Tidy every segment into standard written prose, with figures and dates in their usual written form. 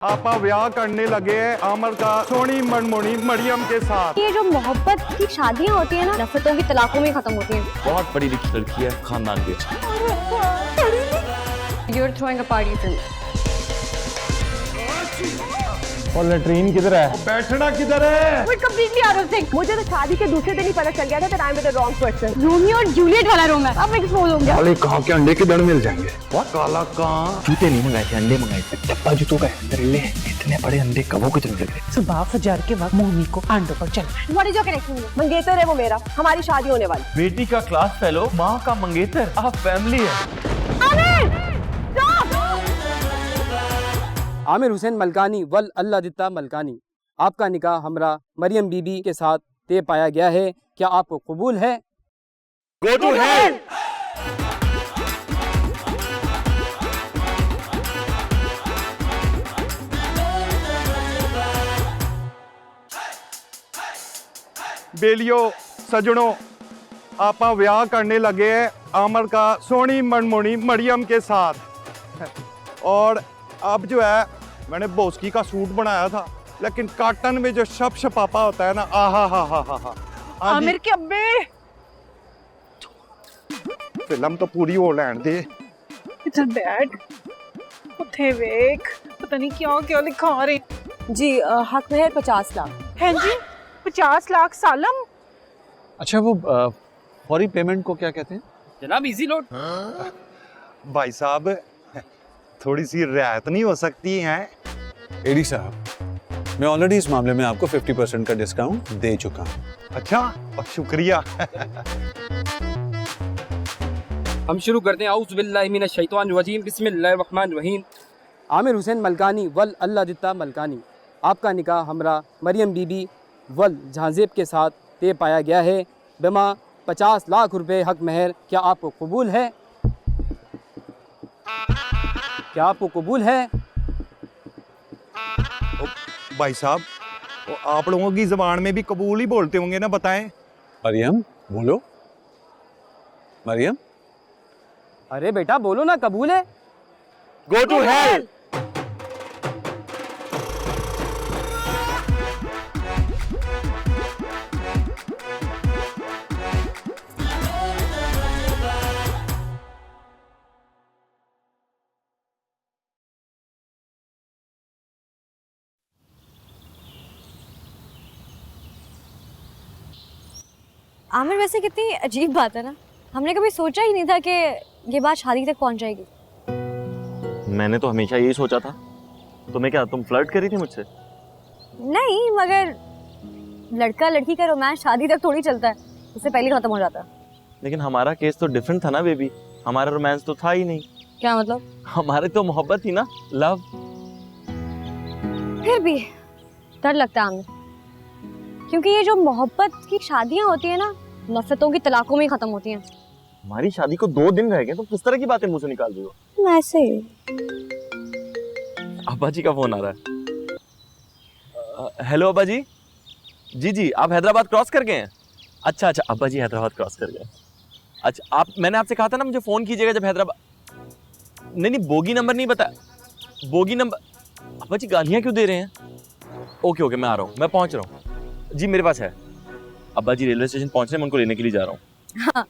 आपा ब्याह करने लगे हैं आमर का सोनी मनमोनी मरियम के साथ। ये जो मोहब्बत की शादियाँ होती है ना, नफरतों की तलाकों में खत्म होती हैं। बहुत पढ़ी लिखी लड़की है, खानदान की। You're throwing a party for me. और लेट्रीन किधर है? बैठना किधर है? We're completely out of sync. मुझे तो शादी के दूसरे दिन ही पता चल गया था that I'm with the wrong person. Romeo और जूलियट वाला रोम है। अब एक्सपोज होंगे। काले कहाँ के अंडे किधर मिल जाएंगे? काला कहाँ? जूते नहीं मंगाए थे, अंडे मंगाए थे। डब्बा जूतों का अंदर ले, इतने बड़े अंडे कबों की तरह लग रहे। सुबह फजर के वक्त मोमी को अंडों पर चलना। What is your connection? मंगेतर है वो मेरा, हमारी शादी होने वाली। बेटी का क्लास फेलो, माँ का मंगेतर, आप फैमिली है। आमिर हुसैन मलकानी वल अल्लाह दित्ता मलकानी, आपका निकाह हमरा मरियम बीबी के साथ तय पाया गया है। क्या आपको कबूल है? Go to hell! बेलियो सजनों, आपा ब्याह करने लगे हैं आमर का सोनी मनमोनी मरियम के साथ। और अब जो है, मैंने बोस्की का सूट बनाया था, लेकिन काटन में जो शप शपापा होता है ना, आहा हा हा हा हा। आमिर के अब्बे फिल्म तो पूरी हो लैंड दे। इट्स डैड उठे वेख, पता नहीं क्या क्या लिखा रहे जी हक महर 50 लाख। हैं जी। 50 लाख सालम। अच्छा, वो फौरी पेमेंट को क्या कहते हैं? जनाब इजी लोड। भाई साहब, थोड़ी सी रियायत नहीं हो सकती है? एडी साहब, मैं ऑलरेडी इस मामले में आपको 50% का डिस्काउंट दे चुका हूँ। अच्छा, और शुक्रिया। हम शुरू करते हैं। औज़ु बिल्लाहि मिनश शैतानिर रजीम, बिस्मिल्लाहिर रहमानिर रहीम। आमिर हुसैन मलकानी वल अल्लाह दित्ता मलकानी, आपका निकाह हमरा मरियम बीबी वल झांजेब के साथ तय पाया गया है बेमा 50 लाख रुपए हक महर। क्या आपको कबूल है? क्या आपको कबूल है? भाई साहब, वो आप लोगों की ज़बान में भी कबूल ही बोलते होंगे ना, बताएं। मरियम बोलो। मरियम, अरे बेटा बोलो ना, कबूल है? Go to hell! आमिर, वैसे कितनी अजीब बात है ना, हमने कभी सोचा ही नहीं था कि ये बात शादी तक पहुंच जाएगी। मैंने तो हमेशा यही सोचा था। तुम्हें क्या, तुम फ्लर्ट कर रही थी मुझसे? नहीं, मगर लड़का लड़की का रोमांस शादी तक थोड़ी चलता है, उससे पहले खत्म हो जाता है। लेकिन हमारा केस तो डिफरेंट था ना बेबी, हमारा रोमांस तो था ही नहीं। क्या मतलब? हमारे तो मोहब्बत थी ना, लव। फिर भी डर लगता है आमिर, क्योंकि ये जो मोहब्बत की शादियां होती है ना, नफरतों की तलाकों में ही खत्म होती हैं। हमारी शादी को 2 दिन रह गए, तुम किस तरह की बातें मुंह से निकाल रही हो? ऐसे ही। अब्बा जी का फोन आ रहा है। हेलो अब्बा जी। जी जी, आप हैदराबाद क्रॉस कर गए हैं? अच्छा अच्छा, अब्बा जी हैदराबाद क्रॉस कर गए। अच्छा, मैंने आपसे कहा था ना मुझे फ़ोन कीजिएगा जब हैदराबाद। नहीं नहीं, बोगी नंबर नहीं बताया, बोगी नंबर। अब्बा जी गालियाँ क्यों दे रहे हैं? ओके ओके, मैं आ रहा हूँ, मैं पहुँच रहा हूँ जी, मेरे पास है। अब्बा जी रेलवे स्टेशन पहुँच रहे हैं, मैं उनको लेने के लिए जा रहा हूँ। हाँ,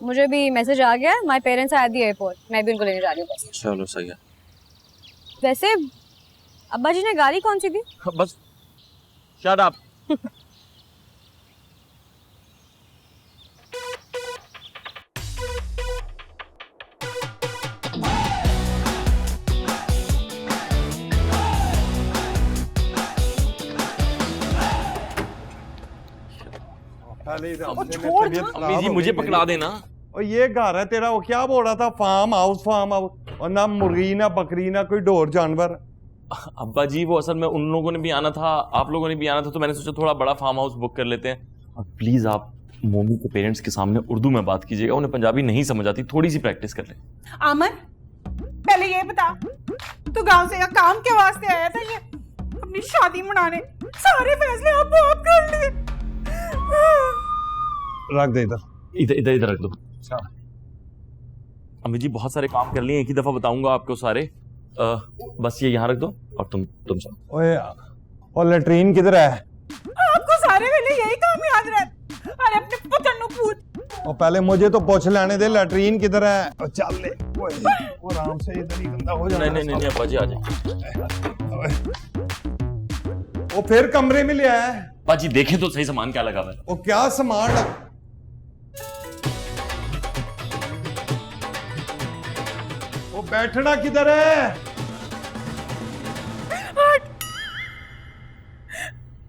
मुझे भी मैसेज आ गया, my parents are at the airport, मैं भी उनको लेने जा रही हूँ बस। चलो सही है। वैसे अब्बा जी ने गाली कौन सी दी? बस शट अप। अम्मी जी मुझे पकड़ा देना। और ये घर है तेरा, वो क्या बोल रहा था, फार्म हाउस फार्म हाउस, और ना मुर्गी ना बकरी ना कोई ढोर जानवर। अब्बा जी वो असल में उन लोगों ने भी आना था, आप लोगों ने भी आना था, तो मैंने सोचा थोड़ा बड़ा फार्म हाउस बुक कर लेते हैं। और प्लीज आप मोमी के पेरेंट्स के सामने उर्दू में बात कीजिएगा, उन्हें पंजाबी नहीं समझ आती, थोड़ी सी प्रैक्टिस कर लें। आमिर, पहले ये बता, तू गांव से या काम के वास्ते आया था ये अपनी शादी मनाने? सारे फैसले आप कर लिए। रख दे इधर। इधर इधर इधर रख दो। अम्मी जी बहुत सारे काम कर लिए, एक ही दफा बताऊंगा आपको सारे। बस ये यहाँ रख दो और तुम जाओ। ओए और लैट्रीन किधर है? आपको सारे वेले यही काम याद रहता। अरे अपने पुत्र नु पूछ। और पहले मुझे तो पूछ लेने दे लैट्रीन किधर है। और चल ले वो आराम से इधर ही गंदा हो जाना। नहीं अब्बा जी आ जाए। वो फिर कमरे में ले आया है। अब्बा जी देखें तो सही सामान क्या लगा हुआ है। वो क्या सामान लगा? वो बैठना किधर है?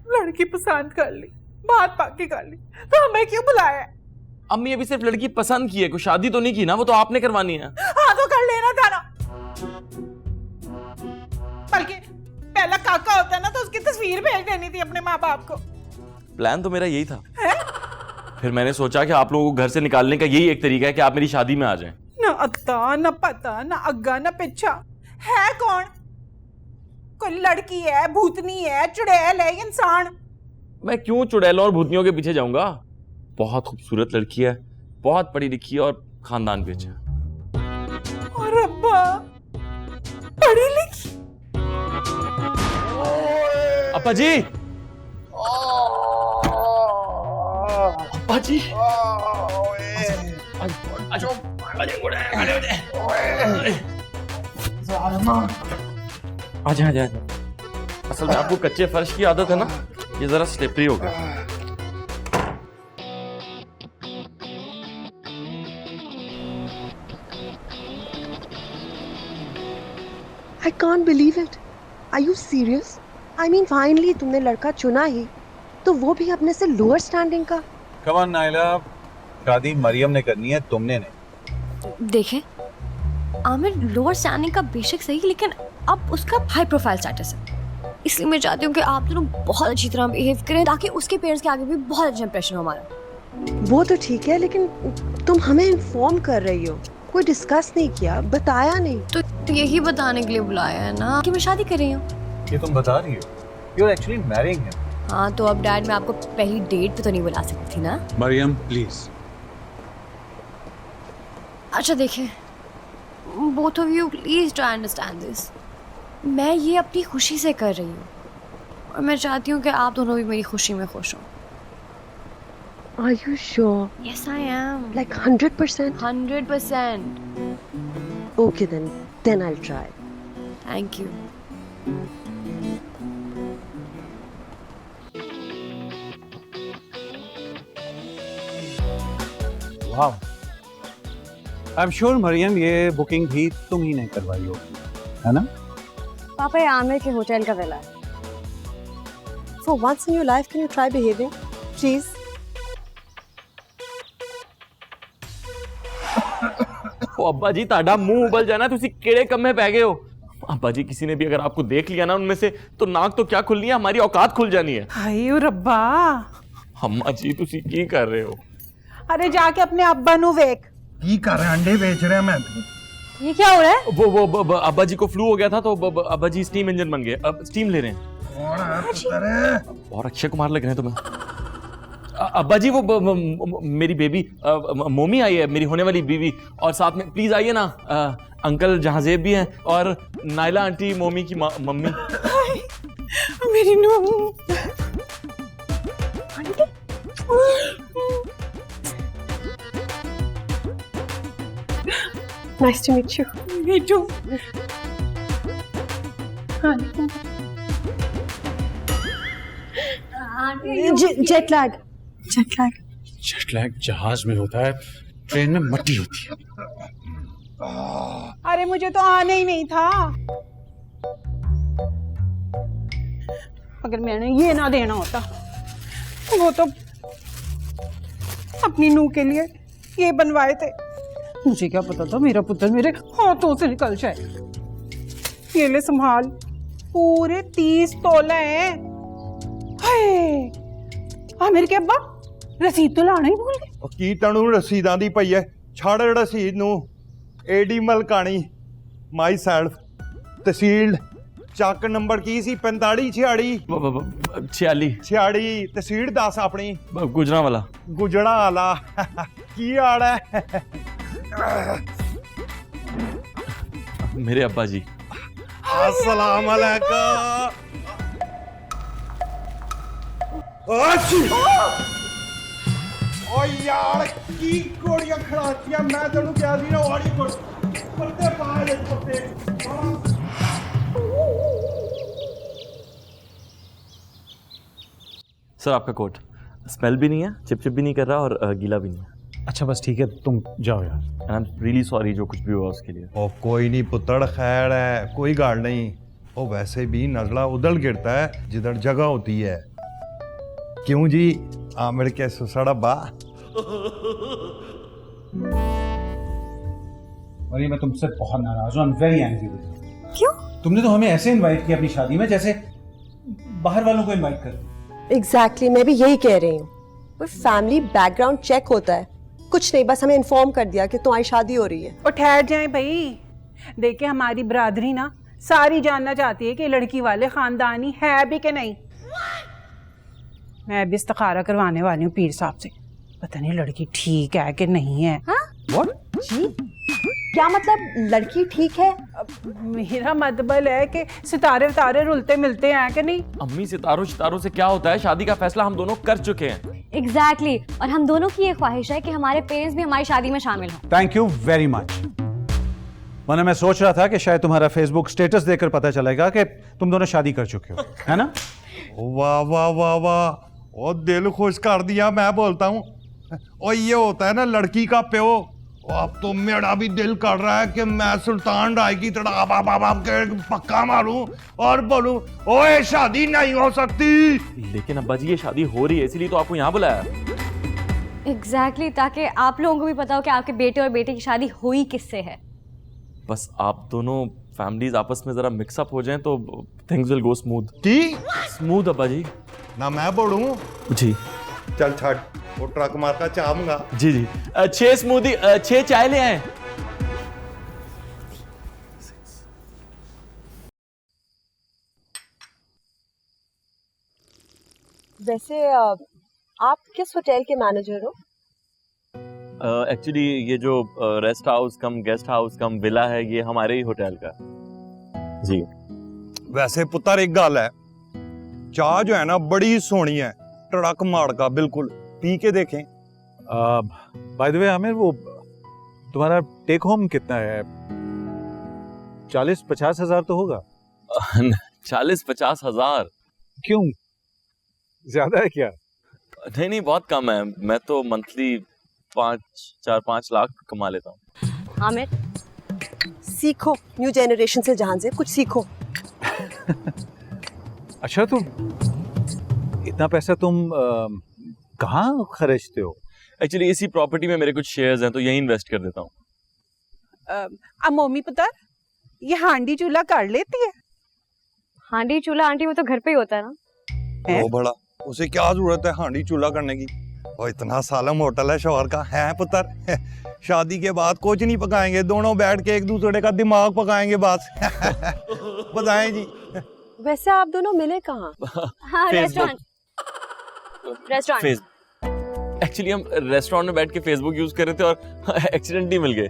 लड़की पसंद कर ली, बात पाकी कर ली, तो हमें क्यों बुलाया है? अम्मी अभी सिर्फ लड़की पसंद की है, कोई शादी तो नहीं की ना, वो तो आपने करवानी है। हाँ तो कर लेना था ना। बल्कि पहला काका होता ना तो उसकी तस्वीर भेज देनी थी अपने माँ बाप को। प्लान तो मेरा यही था। फिर मैंने सोचा कि आप लोगों को घर से निकालने का यही एक तरीका है कि आप मेरी शादी में आ जाएं। ना अत्ता ना पता ना अग्गा ना पिछा है कौन? कोई लड़की है, भूतनी है, चुड़ैल है, इंसान? मैं क्यों चुड़ैलों और भूतनियों के पीछे जाऊंगा? बहुत खूबसूरत लड़की है, बहुत पढ़ी लिखी है और खानदान भी अच्छा है। और अब्बा पढ़ी लिखी? अब्बा जी, अब्बा जी, आजा। असल में आपको कच्चे फर्श की आदत है ना, ये जरा स्लिपरी हो गया। I can't believe it. Are you serious? I mean, finally तुमने लड़का चुना ही, तो वो भी अपने से लोअर स्टैंडिंग का। Come on नाइला, शादी मरियम ने करनी है, तुमने नहीं। देखें, आमिर लोअर स्टैंडिंग का बेशक सही, लेकिन अब उसका हाई प्रोफाइल स्टेटस है। इसलिए मैं चाहती हूँ कि आप दोनों बहुत अच्छी तरह बिहेव करें ताकि उसके पेरेंट्स के आगे भी बहुत अच्छा इंप्रेशन हो हमारा। वो तो ठीक है, लेकिन तुम हमें इन्फॉर्म कर रही हो, कोई डिस्कस नहीं किया, बताया नहीं। तो यही बताने के लिए बुलाया है ना कि मैं शादी कर रही हूँ। ये तुम बता रही हो? You're actually marrying him. हाँ तो अब डैड मैं आपको पहली डेट पे तो नहीं बुला सकती थी ना। मरियम प्लीज। अच्छा देखें, both of you please try understand this. मैं ये अपनी खुशी से कर रही हूँ और मैं चाहती हूँ कि आप दोनों भी मेरी खुशी में खुश हो। Are you sure? Yes I am. Like 100%? 100%. Okay then I'll try. Thank you. Wow. I'm sure Maryam ये बुकिंग भी तुम ही ने करवाई होगी, है ना? पापा ये आमिर के होटल का विला है। For once in your life, can you try behaving? Please. ओ अब्बा जी, ताड़ा मुंह उबल जाना, तुसी केड़े कम्मे पै गए हो। अब्बा जी, किसी ने भी अगर आपको देख लिया ना उनमें से, तो नाक तो क्या खुलनी है, हमारी औकात खुल जानी है। हाय ओ रब्बा। अम्मा जी तुसी की कर रहे हो? अरे जाके अपने अब्बा नु वेख। की कर रहे हैं? अंडे बेच रहे हैं मैं। ये क्या हो रहा है? वो अब्बा जी को फ्लू हो गया था तो अब्बा जी स्टीम इंजन बन गए, अब स्टीम ले रहे हैं। कौन है पुत्र? और अक्षय कुमार लग रहे हैं तुम्हें। अब्बा जी वो मेरी बेबी मोमी आई है, मेरी होने वाली बीवी, और साथ में प्लीज आइए ना, अंकल जहाजेब भी हैं और नाइला आंटी मोमी की मम्मी। मेरी नू। Nice to meet you. Me too. Jet lag. Jet lag जहाज में होता है, ट्रेन में मट्टी होती है। अरे मुझे तो आना ही नहीं था। अगर मैंने ये ना देना होता, वो तो अपनी नूह के लिए ये बनवाए थे। मुझे क्या पता था मेरा पुत्र मेरे हाथों से निकल जाए। ये ले संभाल, पूरे 30 तोला है। हाय, आमिर के अब्बा रसीद तो लाना ही भूल गए। ਉਹ ਕੀ ਤੈਨੂੰ ਰਸੀਦਾਂ ਦੀ ਪਈ ਐ? ਛੱਡ ਰਸੀਦ ਨੂੰ। ਏਡੀ ਮਲਕਾਣੀ ਮਾਈ ਸੈਲਫ ਤਹਿਸੀਲ ਚੱਕ ਨੰਬਰ ਕੀ ਸੀ? 45 46 46 ਤਹਿਸੀਲ ਦੱਸ ਆਪਣੀ। गुजरा वाला। ਗੁਜੜਾ ਵਾਲਾ ਕੀ ਹਾਲ ਹੈ? मेरे अब्बा जी अस्सलाम वालेकुम। ओ यार की गोलियां खड़ातियां मैं तेनू क्या दी ना वाली पत्ते पा ले पत्ते। सर आपका कोट स्मेल भी नहीं है, चिप भी नहीं कर रहा और गीला भी नहीं है। अच्छा बस ठीक है, तुम जाओ यार। आई एम रियली सॉरी जो कुछ भी हुआ उसके लिए। ओ कोई नहीं पुत्र, खैर है, कोई गाड़ नहीं। ओ वैसे भी नजला उधर गिरता है जिधर जगह होती है। क्यों जी आमिर के सुसड़ अब्बा? मरियम मैं तुमसे बहुत नाराज हूँ, I am very angry with you. क्यों? तुमने तो हमें ऐसे इनवाइट किया अपनी शादी में जैसे बाहर वालों को इनवाइट कर। एग्जैक्टली मैं भी यही कह रही हूँ। कोई फैमिली बैकग्राउंड चेक होता है, कुछ नहीं, बस हमें इन्फॉर्म कर दिया कि तुम्हारी शादी हो रही है। और ठहर जाए भाई, देखे हमारी बरादरी ना सारी जानना चाहती है कि लड़की वाले खानदानी है भी कि नहीं। मैं भी इस्तिखारा करवाने वाली हूँ पीर साहब से, पता नहीं लड़की ठीक है कि नहीं है। What? जी क्या मतलब लड़की ठीक है? मेरा मतलब है कि सितारे उतारे रुलते मिलते हैं कि नहीं। अम्मी सितारों से क्या होता है, शादी का फैसला हम दोनों कर चुके हैं। एग्जैक्टली और हम दोनों की ये ख्वाहिश है कि हमारे पेरेंट्स भी हमारी शादी में शामिल हों। Thank you very much. वरना मैं सोच रहा था कि शायद तुम्हारा फेसबुक स्टेटस देखकर पता चलेगा कि तुम दोनों शादी कर चुके हो, है ना? वाह वाह वाह वाह, ओ दिल खुश कर दिया। मैं बोलता हूँ और ये होता है ना लड़की का प्यो। अब तो मेरा भी दिल कर रहा है कि मैं सुल्तान राय की तरह बाबा के पक्का मारूं और बोलूं ओए शादी नहीं हो सकती। लेकिन अब्बा जी ये शादी हो रही है, इसीलिए तो आपको यहाँ बुलाया। एग्जैक्टली ताकि आप लोगों को भी पता हो कि आपके बेटे और बेटी की शादी हुई किससे है। बस आप दोनों फैमिलीज आपस में जरा मिक्सअप हो जाएं तो थिंग्स विल गो स्मूथ। की स्मूथ अब्बा जी। ना मैं बोलूं? जी चल छाड़, वो ट्रक मार का चाहूंगा। जी जी 6 स्मूदी 6 चाय ले आए। वैसे आप किस होटल के मैनेजर हो? एक्चुअली ये जो रेस्ट हाउस कम गेस्ट हाउस कम विला है ये हमारे ही होटल का। जी वैसे पुत्र एक गल है, चाह जो है ना बड़ी सोहनी है, ट्रक मार का बिल्कुल, पी के देखें। बाय द वे आमिर, वो तुम्हारा टेक होम कितना है? 40-50 हजार तो होगा। 40-50 हजार? क्यों, ज्यादा है क्या? नहीं बहुत कम है। मैं तो मंथली 4-5 लाख कमा लेता हूँ। आमिर सीखो न्यू जनरेशन से, जहां से कुछ सीखो। अच्छा तो इतना पैसा तुम कहाँ खर्चते हो? एक्चुअली इसी प्रॉपर्टी में मेरे कुछ शेयर्स हैं तो यही इन्वेस्ट कर देता हूँ। अब मम्मी पुत्र ये हांडी चूल्हा कर लेती है? हांडी चूल्हा आंटी वो तो घर पे ही होता है ना। ओ बड़ा, उसे क्या जरूरत है हांडी चूल्हा करने की? और इतना सालम होटल है शौहर का है पुत्र। शादी के बाद कुछ नहीं पकाएंगे, दोनों बैठ के एक दूसरे का दिमाग पकाएंगे बस। बताएं जी। वैसे आप दोनों मिले कहाँ? हाँ रेस्टोरेंट। एक्चुअली हम रेस्टोरेंट में बैठ के फेसबुक यूज कर रहे थे और एक्सीडेंटली मिल गए।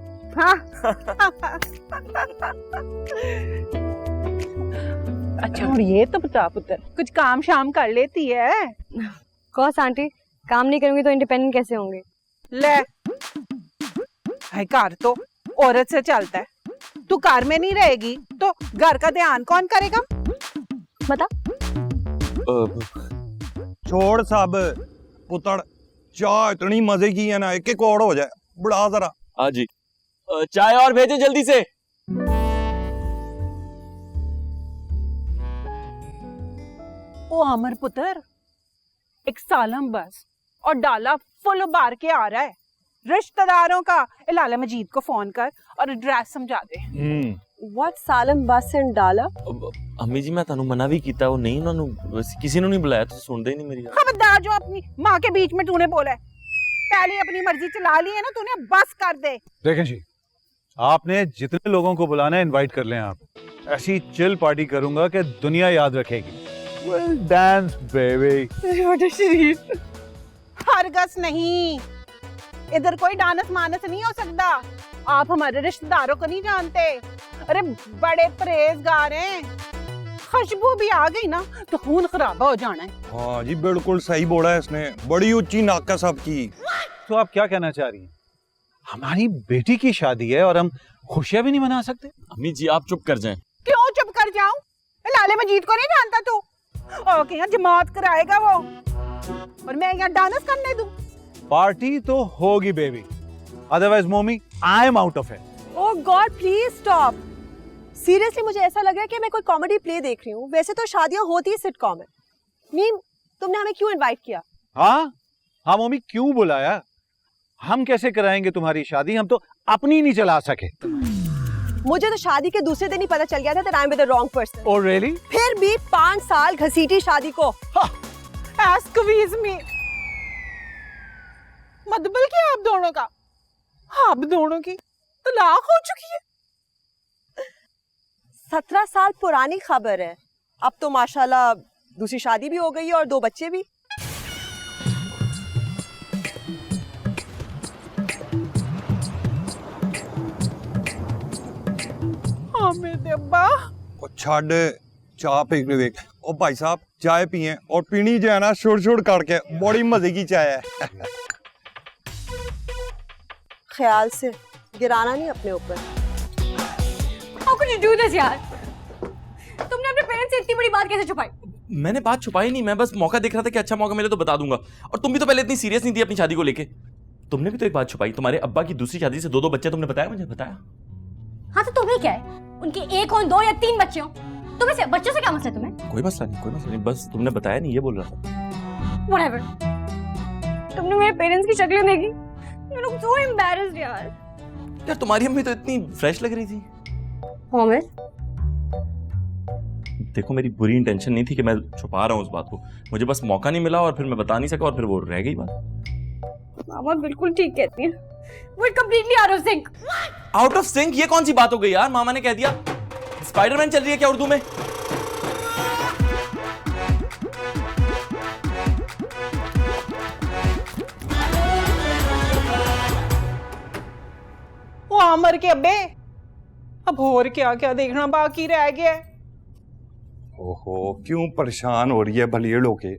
अच्छा और ये तो बता पुत्र, कुछ काम शाम कर लेती है? कौस आंटी, काम नहीं करूंगी तो इंडिपेंडेंट कैसे होंगे? ले भाई, घर तो औरत से चलता है। तू घर में नहीं रहेगी तो घर का ध्यान कौन करेगा? बता। छोड़ सब पुत्र, चाय इतनी मजे की है ना, एक एक और हो जाए, बढ़ा जरा। हाँ जी, चाय और भेजे जल्दी से। ओ अमर पुत्र, एक सालम बस और डाला फुल उबार के आ रहा है। रिश्तेदारों का लाला मजीद को फोन कर और एड्रेस समझा दे। What सालम बस एंड डाला? अम्मी जी मैं तानू मना भी कीता, वो नहीं उन्होंने किसी ने नहीं बुलाया तो सुनते ही नहीं मेरी। खबरदार जो अपनी माँ के बीच में तूने बोला है, पहले अपनी मर्जी चला ली है ना तूने, बस कर दे। देखें जी, आपने जितने लोगों को बुलाना है इनवाइट कर लें। आप ऐसी चिल पार्टी करूंगा कि दुनिया याद रखेगी। We'll dance, baby. हरगस नहीं, इधर कोई डांस मानस नहीं हो सकता। आप हमारे रिश्तेदारों को नहीं जानते। अरे बड़े परहेजगार हैं, खुशबू भी आ गई ना तो खून खराब हो जाना है। हाँ जी बिल्कुल सही बोला है इसने, बड़ी ऊंची नाक है सबकी। तो आप क्या कहना चाह रही हैं? हमारी बेटी की शादी है और हम खुशियां भी नहीं मना सकते? अम्मी जी आप चुप कर जाएं। क्यों चुप कर जाऊं? लाले मजीद को नहीं जानता तू? ओके यहाँ जमात कराएगा वो और मैं यहाँ डांस करने दूं? पार्टी तो होगी बेबी, अदरवाइज मोमी I am out of it. Oh God please stop. Seriously मुझे ऐसा लग रहा है कि मैं कोई कॉमेडी प्ले देख रही हूँ। वैसे तो शादियां होती ही सिटकॉम है। मीम तुमने हमें क्यों इनवाइट किया? हाँ मोमी क्यों बुलाया? हम कैसे कराएंगे तुम्हारी शादी, हम तो अपनी नहीं चला सके। मुझे तो शादी के दूसरे दिन ही पता चल गया था that I'm with the wrong person। Oh really? फिर भी 5 साल घसीटी शादी को। Excuse me। मतलब क्या आप दोनों का? आप दोनों की तलाक हो चुकी है? 17 साल पुरानी खबर है। अब तो माशाल्लाह दूसरी शादी भी हो गई है और 2 बच्चे भी। मेरे अब्बा ओ छाड़ चाय पी के देख। ओ भाई साहब चाय पिए और पीनी जो है ना शुड़ शुड़ करके, बड़ी मजे की चाय है। ख्याल से गिराना नहीं अपने ऊपर। How could you do this यार? तुमने अपने पेरेंट्स से इतनी बड़ी बात कैसे छुपाई? मैंने बात छुपाई नहीं, मैं बस मौका देख रहा था कि अच्छा मौका मिले तो बता दूंगा। और तुम भी तो पहले इतनी सीरियस नहीं थी अपनी शादी को लेके। तुमने भी तो एक बात छुपाई, तुम्हारे अब्बा की दूसरी शादी से 2 बच्चे। तुमने बताया? मुझे बताया। हाँ तो तुम्हें क्या है? उनके 1 हो 2 या 3 बच्चे हो, तुम्हें से बच्चों से क्या मसला तुम्हें? कोई मसला नहीं, बस तुमने बताया नहीं, ये बोल रहा था। Whatever। तुमने मेरे पेरेंट्स की शक्लें देखी? You look so embarrassed यार। यार तुम्हारी अम्मी तो इतनी फ्रेश लग रही थी। मोहम्मद देखो मेरी बुरी इंटेंशन नहीं थी कि मैं छुपा रहा हूँ उस बात को, मुझे बस मौका नहीं मिला और फिर मैं बता नहीं सका और फिर वो रह गई बात। मामा बिल्कुल ठीक कहती है। We're completely out of sync। Out of sync? ये कौन सी बात हो गई यार? मामा ने कह दिया। स्पाइडरमैन चल रही है क्या उर्दू में? वो आमर के अब्बे, अब और क्या क्या देखना बाकी रह गया है। ओहो क्यों परेशान हो रही है भलियड़ों के?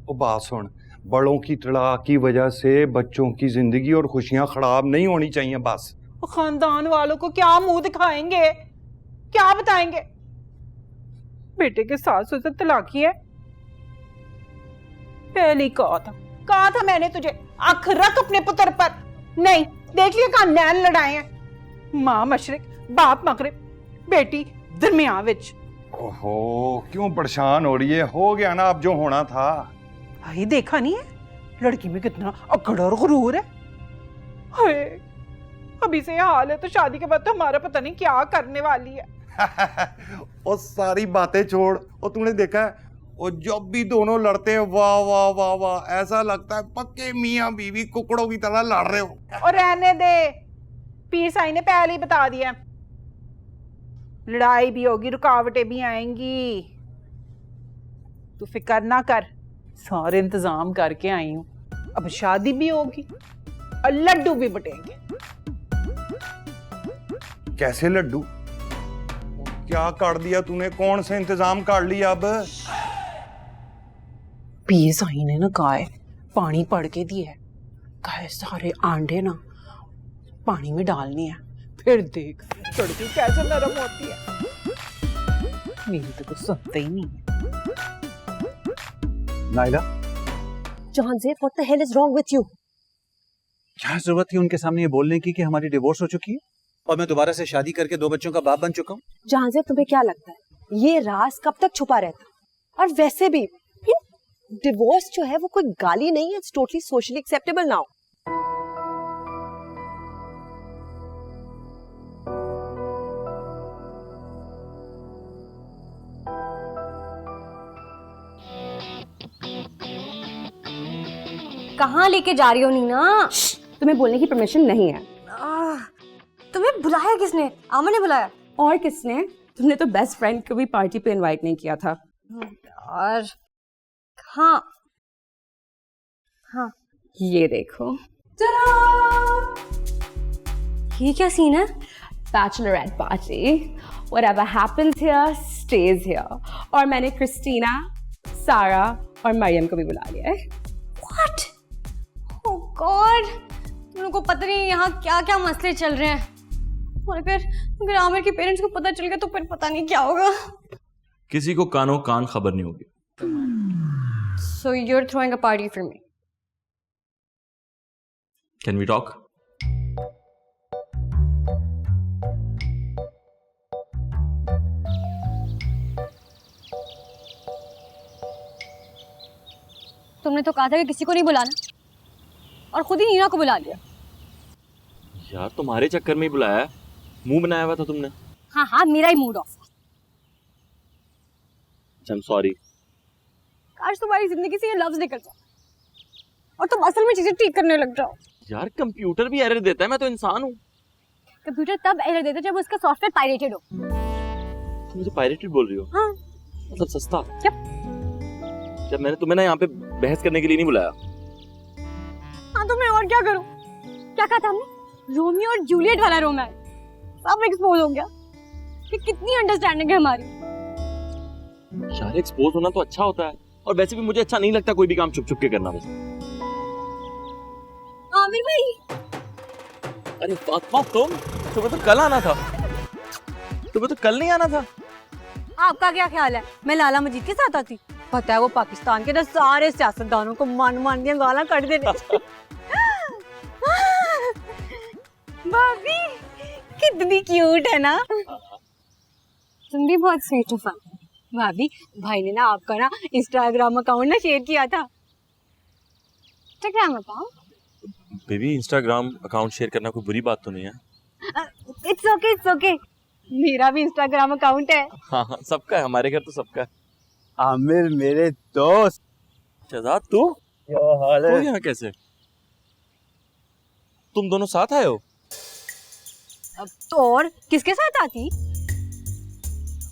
ओ बात सुन, बड़ों की तड़ाक की वजह से बच्चों की जिंदगी और खुशियां खराब नहीं होनी चाहिए। बस वो खानदान वालों को क्या मुंह दिखाएंगे, क्या बताएंगे? बेटे के सास से तलाकी है। पहले ही कहा था मैंने तुझे, आंख रख अपने पुत्र पर। नहीं, देख लिया कहां नैन लड़ाए हैं। मां मशरिक बाप मगरिब, बेटी दरमियान विच। ओहो क्यों परेशान हो रही है? हो गया ना अब जो होना था। भाई देखा नहीं है लड़की में कितना अकड़ और गुरूर है। हाय अभी से यह हाल है तो शादी के बाद तो हमारा पता नहीं क्या करने वाली है। और सारी बातें छोड़, और तूने देखा है और जब भी दोनों लड़ते हैं वाह वाह वाह वाह, ऐसा लगता है पक्के मियां बीवी कुकड़ों की तरह लड़ रहे हो। और रहने दे, पीर साईं ने पहले ही बता दिया, लड़ाई भी होगी, रुकावटें भी आएंगी। तू फिक्र ना कर, सारे इंतजाम करके आई हूं। अब शादी भी होगी और लड्डू भी बटेंगे। कैसे लड्डू? क्या कर दिया तूने? कौन सा इंतजाम कर लिया? अब पीर साईं ने ना गाय पानी पड़ के दिया है, गाय सारे आंडे ना पानी में डालनी है, फिर देख लड़की कैसे नरम होती है। मेरी तो कुछ सुनते ही नहीं है। Naila Jahanzeb, what the hell is wrong with you? क्या जरूरत थी उनके सामने ये बोलने की कि हमारी डिवोर्स हो चुकी है और मैं दोबारा से शादी करके 2 बच्चों का बाप बन चुका हूँ? जहांज़ेब तुम्हें क्या लगता है ये राज कब तक छुपा रहता? और वैसे भी डिवोर्स जो है वो कोई गाली नहीं है, it's totally socially acceptable now. कहाँ लेके जा रही हो नीना? तुम्हें बोलने की परमिशन नहीं है। तुम्हें बुलाया किसने? आमा ने बुलाया। और किसने? तुमने तो बेस्ट फ्रेंड को भी पार्टी पे इनवाइट नहीं किया था। और हाँ हाँ ये देखो, ये क्या सीन है? बैचलरette party Whatever happens here stays here. और मैंने क्रिस्टीना, सारा और मरियम को भी बुला लिया है. What? Oh God! तुम लोगों को पता नहीं यहाँ क्या क्या मसले चल रहे हैं. और अगर आमिर के पेरेंट्स को पता चल गया तो फिर पता नहीं क्या होगा. किसी को कानों कान खबर नहीं होगी. So you're throwing a party for me. Can we talk? तुमने तो कहा था कि किसी को नहीं बुलाना और खुद ही नीना को बुला लिया. यार तुम्हारे चक्कर में ही बुलाया है. मुंह बनाया हुआ था तुमने. हाँ हाँ, मेरा ही मूड ऑफ. I'm sorry. काश तुम्हारी जिंदगी से ये लफ्ज निकल जाए और तुम असल में चीजें ठीक करने लग जाओ. यार कंप्यूटर भी एरर देता है. मैं तो इंसान हूँ. कंप्यूटर तब एरर देता है जब उसका सॉफ्टवेयर पायरेटेड हो. तुम मुझे पायरेटेड बोल रही हो? हाँ. मतलब सस्ता. Yep. जब मैंने तुम्हें ना यहाँ पे बहस करने के लिए नहीं बुलाया. हाँ तो मैं और क्या करूँ? क्या कहा था हमने? रोमियो और जूलियट वाला रोमांस सब एक्सपोज हो गया कि कितनी अंडरस्टैंडिंग है हमारी. यार एक्सपोज होना तो अच्छा होता है. और वैसे भी मुझे अच्छा नहीं लगता कोई भी काम छुप छुप के करना. बस आमिर भाई. अरे फातिमा तुम्हें तो कल आना था. तुम्हें तो कल नहीं आना था. आपका क्या ख्याल है मैं लाला मजीद के साथ आती? पता है वो पाकिस्तान के ना सारे सियासतदानों को मान मान दिया गालां कट देने. भाभी कितनी क्यूट है ना. तुम भी बहुत स्वीट हो. भाभी भाई ने ना आपका ना इंस्टाग्राम अकाउंट ना शेयर किया था. Instagram account? Baby Instagram account share करना कोई बुरी बात तो नहीं है. It's okay it's okay. मेरा भी इंस्टाग्राम अकाउंट है. हाँ सबका है. हमारे घर तो सबका है. आमिर मेरे दोस्त. शहजाद तू क्या हाल है? यहाँ कैसे? तुम दोनों साथ आए हो? तो और किसके साथ आती?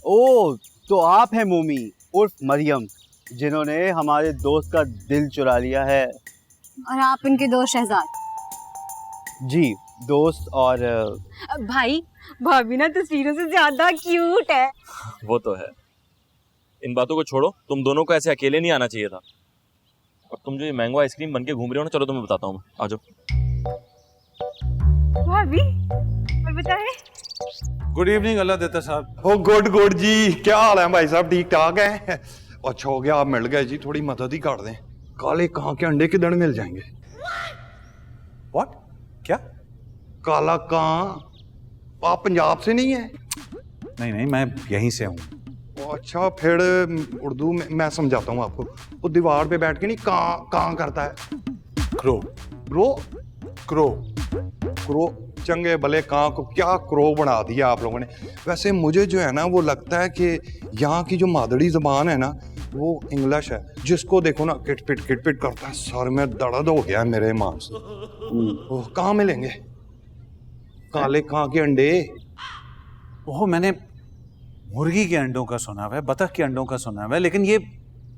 ओ तो आप हैं मोमी उर्फ मरियम जिन्होंने हमारे दोस्त का दिल चुरा लिया है. और आप इनके दोस्त शहजाद. जी दोस्त. और भाई भाभी ना तस्वीरों से ज्यादा क्यूट है. वो तो है. इन बातों को छोड़ो. तुम दोनों को ऐसे अकेले नहीं आना चाहिए था. और तुम जो ये मैंगो आइसक्रीम बन के घूम रहे हो ना, चलो तुम्हें बताता हूँ. आ जाओ. भाभी और बताएं. गुड इवनिंग अल्लाह देता साहब. ओ गुड गुड जी. क्या हाल है भाई साहब? ठीक ठाक है? अच्छा हो गया आप मिल गए जी. थोड़ी मदद ही कर दें. काले कां के अंडे किधर मिल जाएंगे? व्हाट? क्या? काला कां? आप पंजाब से नहीं है? नहीं मैं यहीं से हूँ. अच्छा फिर उर्दू में मैं समझाता हूँ आपको. वो दीवार पे बैठ के नहीं कां कां करता है. क्रो. क्रो? क्रो. क्रो? चंगे भले कां को क्या क्रो बना दिया आप लोगों ने. वैसे मुझे जो है ना वो लगता है कि यहाँ की जो मादड़ी जबान है ना वो इंग्लिश है. जिसको देखो ना किटपिट करता है. सर में दर्द हो गया है मेरे ईमान से. ओह कहाँ मिलेंगे काले कां के अंडे? ओह मैंने मुर्गी के अंडों का सुना हुआ है, बतख के अंडों का सुना हुआ है, लेकिन ये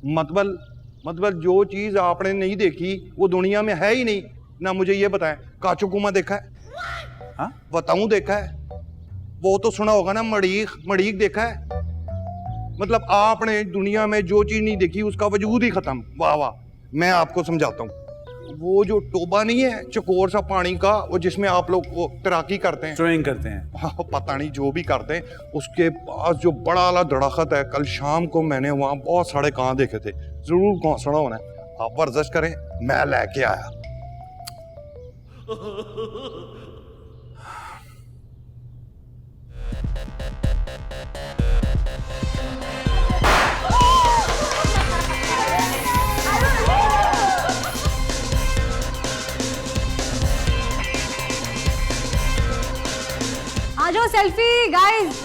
मतलब जो चीज आपने नहीं देखी वो दुनिया में है ही नहीं ना. मुझे ये बताएं काचू कुमा देखा है? हाँ बताऊं देखा है? वो तो सुना होगा ना. मड़ीक देखा है? मतलब आपने दुनिया में जो चीज नहीं देखी उसका वजूद ही खत्म. वाह वाह. मैं आपको समझाता हूँ. वो जो टोबा नहीं है चकोर सा पानी का, वो जिसमें आप लोग वो तैराकी करते हैं, स्विमिंग करते हैं. हाँ, पता नहीं जो भी करते हैं. उसके पास जो बड़ा वाला दरख्त है, कल शाम को मैंने वहाँ बहुत सारे कां देखे थे. जरूर घोंसड़ा होना है. आप वर्जिश करें, मैं लेके आया. आ जाओ selfie guys.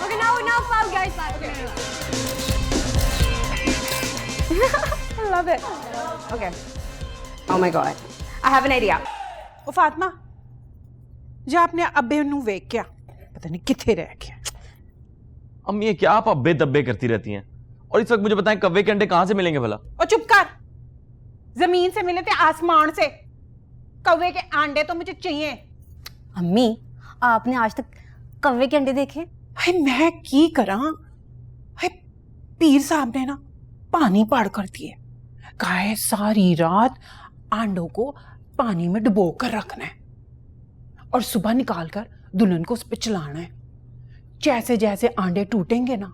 Okay, now five guys. I love it. Okay. Oh my god. I have an idea. ਉਹ ਫਾਤਮਾ ਜਾਂ ਆਪਣੇ ਅੱਬੇ ਨੂੰ ਵੇਖ ਕੇ ਆ. ਪਤਾ नहीं किथे रह गया. अम्मी ये क्या आप अब्बे दब्बे करती रहती हैं? और इस वक्त मुझे बताएं कव्वे के अंडे कहाँ से मिलेंगे भला? और चुप कर. जमीन से मिले थे आसमान से. कौवे के अंडे तो मुझे चाहिए। अम्मी आपने आज तक कौवे के अंडे देखे? हाय मैं की करा, हाय पीर साहब ने ना पानी पाड़ कर दिए, कहा है सारी रात अंडों को पानी में डुबो कर रखना है और सुबह निकाल कर दुल्हन को उस पर चलाना है। जैसे जैसे अंडे टूटेंगे ना,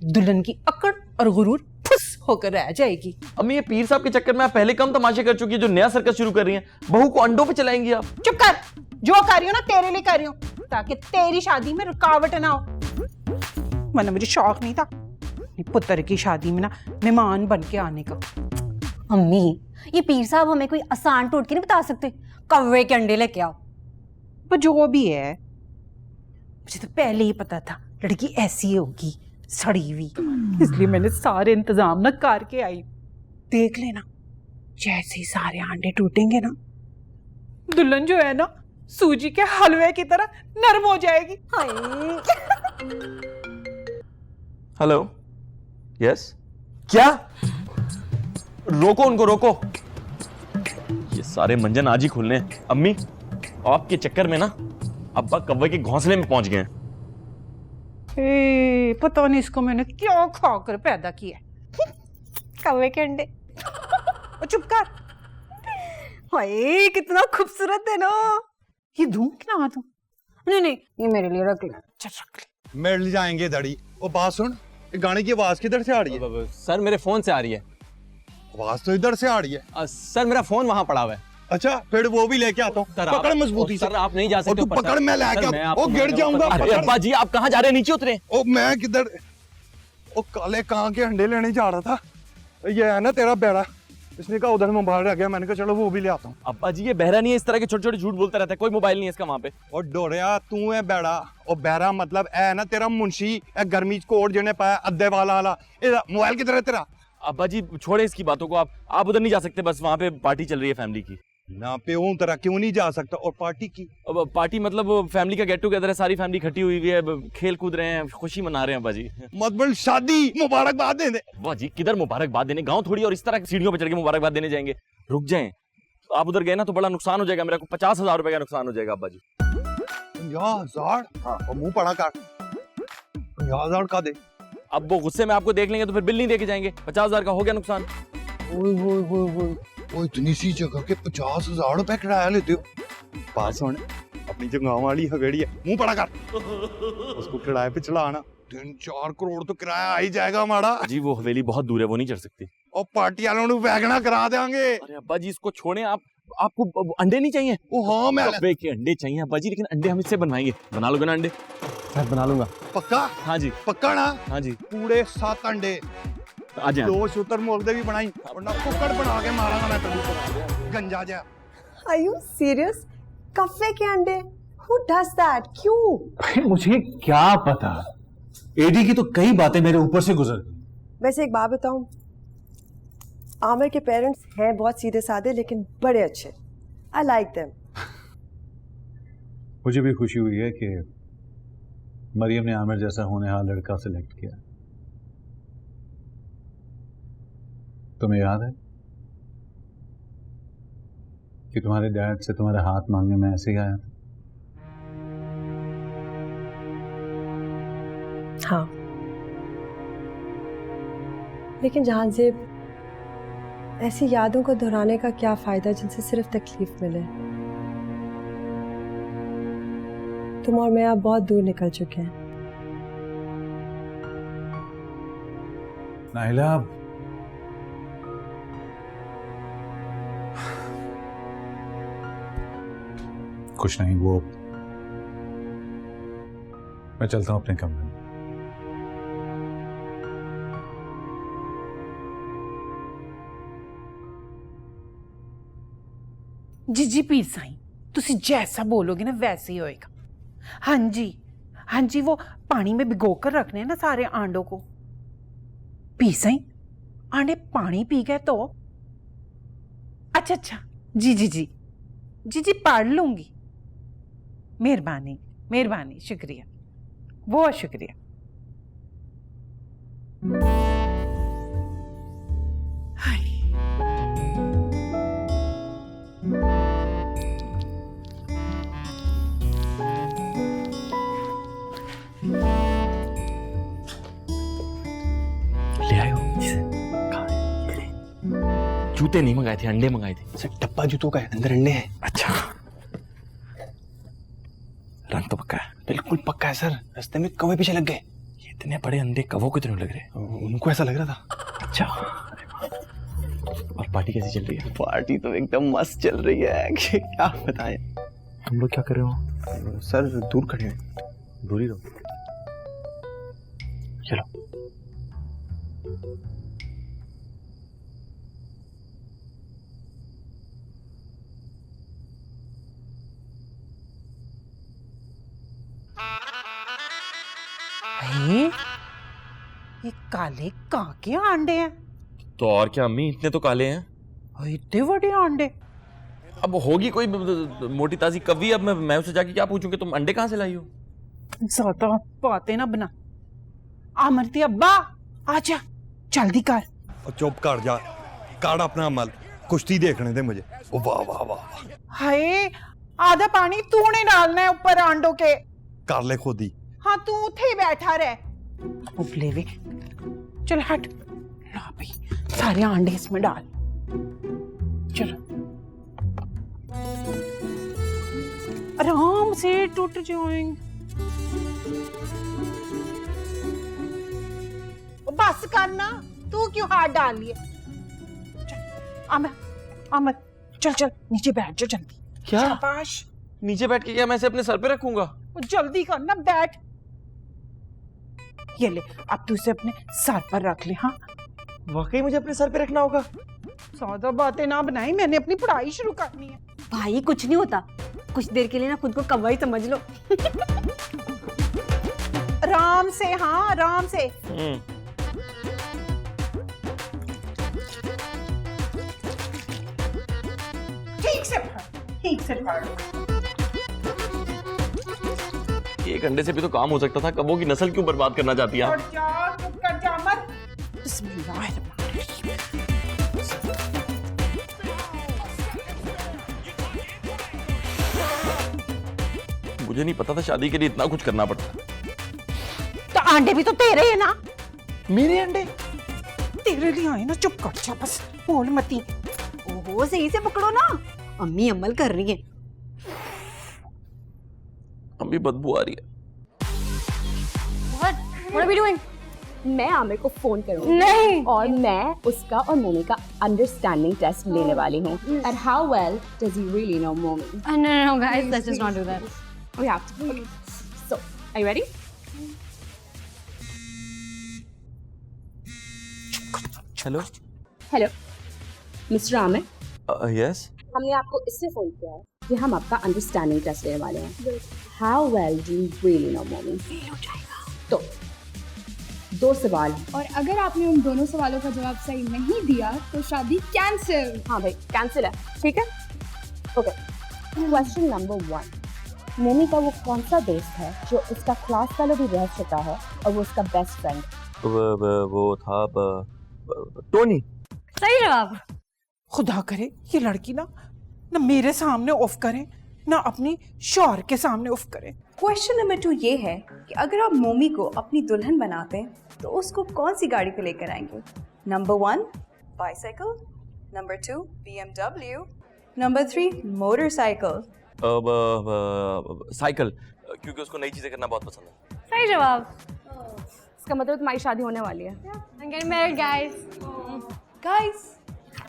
दुल्हन की अकड़ और गुरूर फुस होकर रह जाएगी। अम्मी ये पीर साहब के चक्कर में आप पहले कम तमाशे कर चुकी है, जो नया सर्कस शुरू कर रही हैं। बहू को अंडों पे चलाएंगी आप? चुप कर, जो कर रही हो ना तेरे लिए कर रही हूँ, ताकि तेरी शादी में रुकावट ना हो। वरना मुझे शौक नहीं था अपने पुत्र की शादी में ना मेहमान बन के आने का। अम्मी ये पीर साहब हमें कोई आसान टोटके नहीं बता सकते, कौवे के अंडे लेके आओ। पर जो भी है, मुझे तो पहले ही पता था लड़की ऐसी होगी, सड़ी हुई, इसलिए मैंने सारे इंतजाम ना करके आई। देख लेना, जैसे ही सारे अंडे टूटेंगे ना, दुल्हन जो है ना सूजी के हलवे की तरह नरम हो जाएगी। हेलो, यस, क्या? रोको उनको, रोको। ये सारे मंजन आज ही खुलने हैं। अम्मी आपके चक्कर में ना अब्बा कौवे के घोंसले में पहुंच गए हैं। पता नहीं इसको मैंने क्या खाकर पैदा किया। कौवे के अंडे। चुप कर। हाय कितना खूबसूरत है ना। ये दूं कि ना दूं? नहीं ये मेरे लिए रख ले। चल रख ले। मिल जाएंगे दड़ी। ओ बात सुन, ये गाने की आवाज किधर से आ रही है? सर मेरे फोन से आ रही है। आवाज तो इधर से आ रही है। सर मेरा फोन वहां पड़ा हुआ है। अच्छा फिर वो भी लेके आता हूँ। पकड़ मजबूती से। सर आप नहीं जा सकते तू ऊपर, पकड़, सर। मैं लेके सर, मैं आता आपको हूँ। गिर जाऊंगा। अरे अब्बा जी आप कहाँ जा रहे हैं? नीचे उतरे। ओ मैं किधर, ओ काले कां के अंडे लेने जा रहा था। ये है ना तेरा बेड़ा, इसने कहा उधर मोबाइल रह गया, मैंने कहा चलो वो भी ले आता हूँ। अब्बा जी ये बहरा नहीं है, इस तरह के छोटे छोटे झूठ बोलता रहता है। कोई मोबाइल नहीं है इसका वहाँ पे। और डोरिया तू है बेड़ा, और बहरा मतलब है ना तेरा मुंशी, ए गर्मी कोट जिन्हें पाया अद्दे वाला मोबाइल किधर है तेरा? अब्बा जी छोड़े इसकी बातों को, आप उधर नहीं जा सकते, बस वहाँ पे पार्टी चल रही है फैमिली की। ना पे हूँ तेरा, क्यों नहीं जा सकता? और पार्टी की? अब पार्टी मतलब फैमिली का गेट टुगेदर है, सारी फैमिली इकट्ठी हुई हुई है, खेल कूद रहे हैं, खुशी मना रहे हैं अब्बा जी। मतलब शादी मुबारकबाद दे दे। अब्बा जी किधर मुबारकबाद देने, गांव थोड़ी और इस तरह सीढ़ियों पे चढ़ के मुबारकबाद देने जाएंगे? रुक जाएं, आप उधर गए ना तो बड़ा नुकसान हो जाएगा, मेरे को 50,000 रुपए का नुकसान हो जाएगा अब्बा जी। 50,000? हाँ, और मुंह पड़ा कर। 50,000 का दे। अब वो गुस्से में आपको देख लेंगे तो फिर बिल नहीं देके जाएंगे। 50,000 का हो गया नुकसान। वो इतनी सी जगह के 50,000 रुपए किराया लेते हो? पास होने अपनी जो गाँव वाली हवेली है, मुंह पड़ा कर। उसको किराए पे चढ़ाना 3-4 करोड़ तो किराया आ ही जाएगा हमारा। जी वो हवेली बहुत दूर है, वो नहीं चढ़ सकती। और पार्टी वालों को वैगना करा देंगे। अरे अब्बा जी इसको छोड़ें, आपको अंडे नहीं चाहिए? ओ हाँ मैं कौवे के अंडे चाहिए अब्बा जी, लेकिन अंडे हम इससे बनवाएंगे। बना लोगे ना अंडे? सर बना लूंगा। पक्का? हाँ जी पक्का ना? हाँ जी। पूरे 7 अंडे, आ जाए। 2 शूतर मोगदे भी बनाई, वरना कुकड़ बना के मारा मैं तभी गंजा जा। Are you serious? कौवे के अंडे? Who does that? क्यों? मुझे क्या पता, एडी की तो कई बातें मेरे ऊपर से गुजर गई। वैसे एक बात बताऊं, आमिर के पेरेंट्स हैं बहुत सीधे साधे लेकिन बड़े अच्छे। I like them. मुझे भी खुशी हुई है कि मरियम ने आमिर जैसा होनहार लड़का सेलेक्ट किया। तुम्हें याद है कि तुम्हारे डैड से तुम्हारे हाथ मांगने में ऐसे ही आया था? हाँ, लेकिन जहांज़ेब, ऐसी यादों को दोहराने का क्या फायदा जिनसे सिर्फ तकलीफ मिले। तुम और मैं अब बहुत दूर निकल चुके हैं। नाहिला, कुछ नहीं, वो मैं चलता हूं अपने कमरे में। जी पीर साईं, तुसी जैसा बोलोगे ना वैसे ही होएगा। हाँ जी, वो पानी में भिगो कर रखने हैं ना सारे आंडों को। पीर साईं, आंडे पानी पी गए तो? अच्छा, जी पढ़ लूंगी। मेहरबानी, शुक्रिया, बहुत शुक्रिया। हाय जूते नहीं मंगाए थे, अंडे मंगाए थे। सर डब्बा जूतों का है, अंदर अंडे हैं। अच्छा, रंग तो पक्का है? बिल्कुल पक्का है सर, रास्ते में कौवे पीछे लग गए। ये इतने बड़े अंडे कौवों की तरह लग रहे हैं। उनको ऐसा लग रहा था। अच्छा, और पार्टी कैसी चल रही है? पार्टी तो एकदम मस्त चल रही है कि क्या बताएं। तुम लोग क्या कर रहे हो? सर दूर खड़े हैं। दूर ही रहो। चलो। ये काले कहाँ के अंडे हैं? तो और क्या अम्मी, इतने तो काले हैं। इतने बड़े अंडे। अब होगी कोई मोटी ताजी कवि। अब मैं उससे जाके क्या पूछूं कि तुम अंडे कहाँ से लाई हो? ज्यादा बातें ना बना। आमरती अब्बा आजा, जल्दी कर। और चुप कर जा, काट अपना अमल, कुश्ती देखने दे मुझे। ओ वाह वाह वाह। हाय, आधा पानी तूने डालना है ऊपर अंडों के। कर ले खुद ही। हाँ तू उठे ही बैठा रहे। उबले वे, चल हट। ला भाई, सारे अंडे इसमें डाल। चलो आराम से, टूट जाएंगे। बस करना, तू क्यों हाथ डाल लिया? अमर चल चल नीचे बैठ जा जल्दी। क्या? शाबाश। नीचे बैठ के क्या मैं इसे अपने सर पे रखूंगा? जल्दी करना, बैठ। ये ले, अब तू इसे अपने सर पर रख ले। हाँ वाकई मुझे अपने सर पे रखना होगा? ज्यादा बातें ना बनाई, मैंने अपनी पढ़ाई शुरू करनी है। भाई कुछ नहीं होता, कुछ देर के लिए ना खुद को कव्वाई समझ लो। आराम से, हाँ आराम से। ठीक से पढ़, ठीक से पढ़। एक अंडे से भी तो काम हो सकता था, कबों की नस्ल क्यों बर्बाद करना चाहती है आप? और जा, चुप कर जा मत। बिस्मिल्लाह। मुझे नहीं पता था शादी के लिए इतना कुछ करना पड़ता। तो अंडे भी तो तेरे है ना। मेरे अंडे? तेरे लिए आए ना, चुप कर जा बस, बोल मती। ओहो सही से पकड़ो ना, अम्मी अमल कर रही है। अम्मी बदबू आ रही है। What are we doing? मैं आमिर को फोन करूंगी नहीं। और मैं उसका और मोमी का अंडरस्टैंडिंग टेस्ट लेने वाली हूँ। And how well does he really know Momi? No, guys, let's just not do that. We have to. Okay. So, are you ready? Hello. Hello, mister Aamir, yes. हमने आपको इससे फोन किया है कि हम आपका अंडरस्टैंडिंग टेस्ट लेने वाले हैं। How well do you really know Momi? तो 2 सवाल हैं। और अगर आपने उन दोनों सवालों का जवाब सही नहीं दिया तो शादी कैंसिल। हाँ भाई, कैंसिल है, ठीक है? ओके। क्वेश्चन नंबर 1, मोमी का वो कौन सा दोस्त है जो उसका क्लास फेलो भी रह चुका है और वो उसका बेस्ट फ्रेंड? वो था टोनी। सही जवाब। खुदा करे ये लड़की ना मेरे सामने ऑफ करे, ना अपनी शौहर के सामने ऑफ करे। क्वेश्चन नंबर 2 ये है कि अगर आप मोमी को अपनी दुल्हन बनाते हैं तो उसको कौन सी गाड़ी पे लेकर आएंगे? Number 1 bicycle, number 2 BMW, number 3 motorcycle. Cycle, क्योंकि उसको नई चीजें करना बहुत पसंद है। सही जवाब। इसका मतलब तुम्हारी शादी होने वाली है। I'm getting married, guys. Guys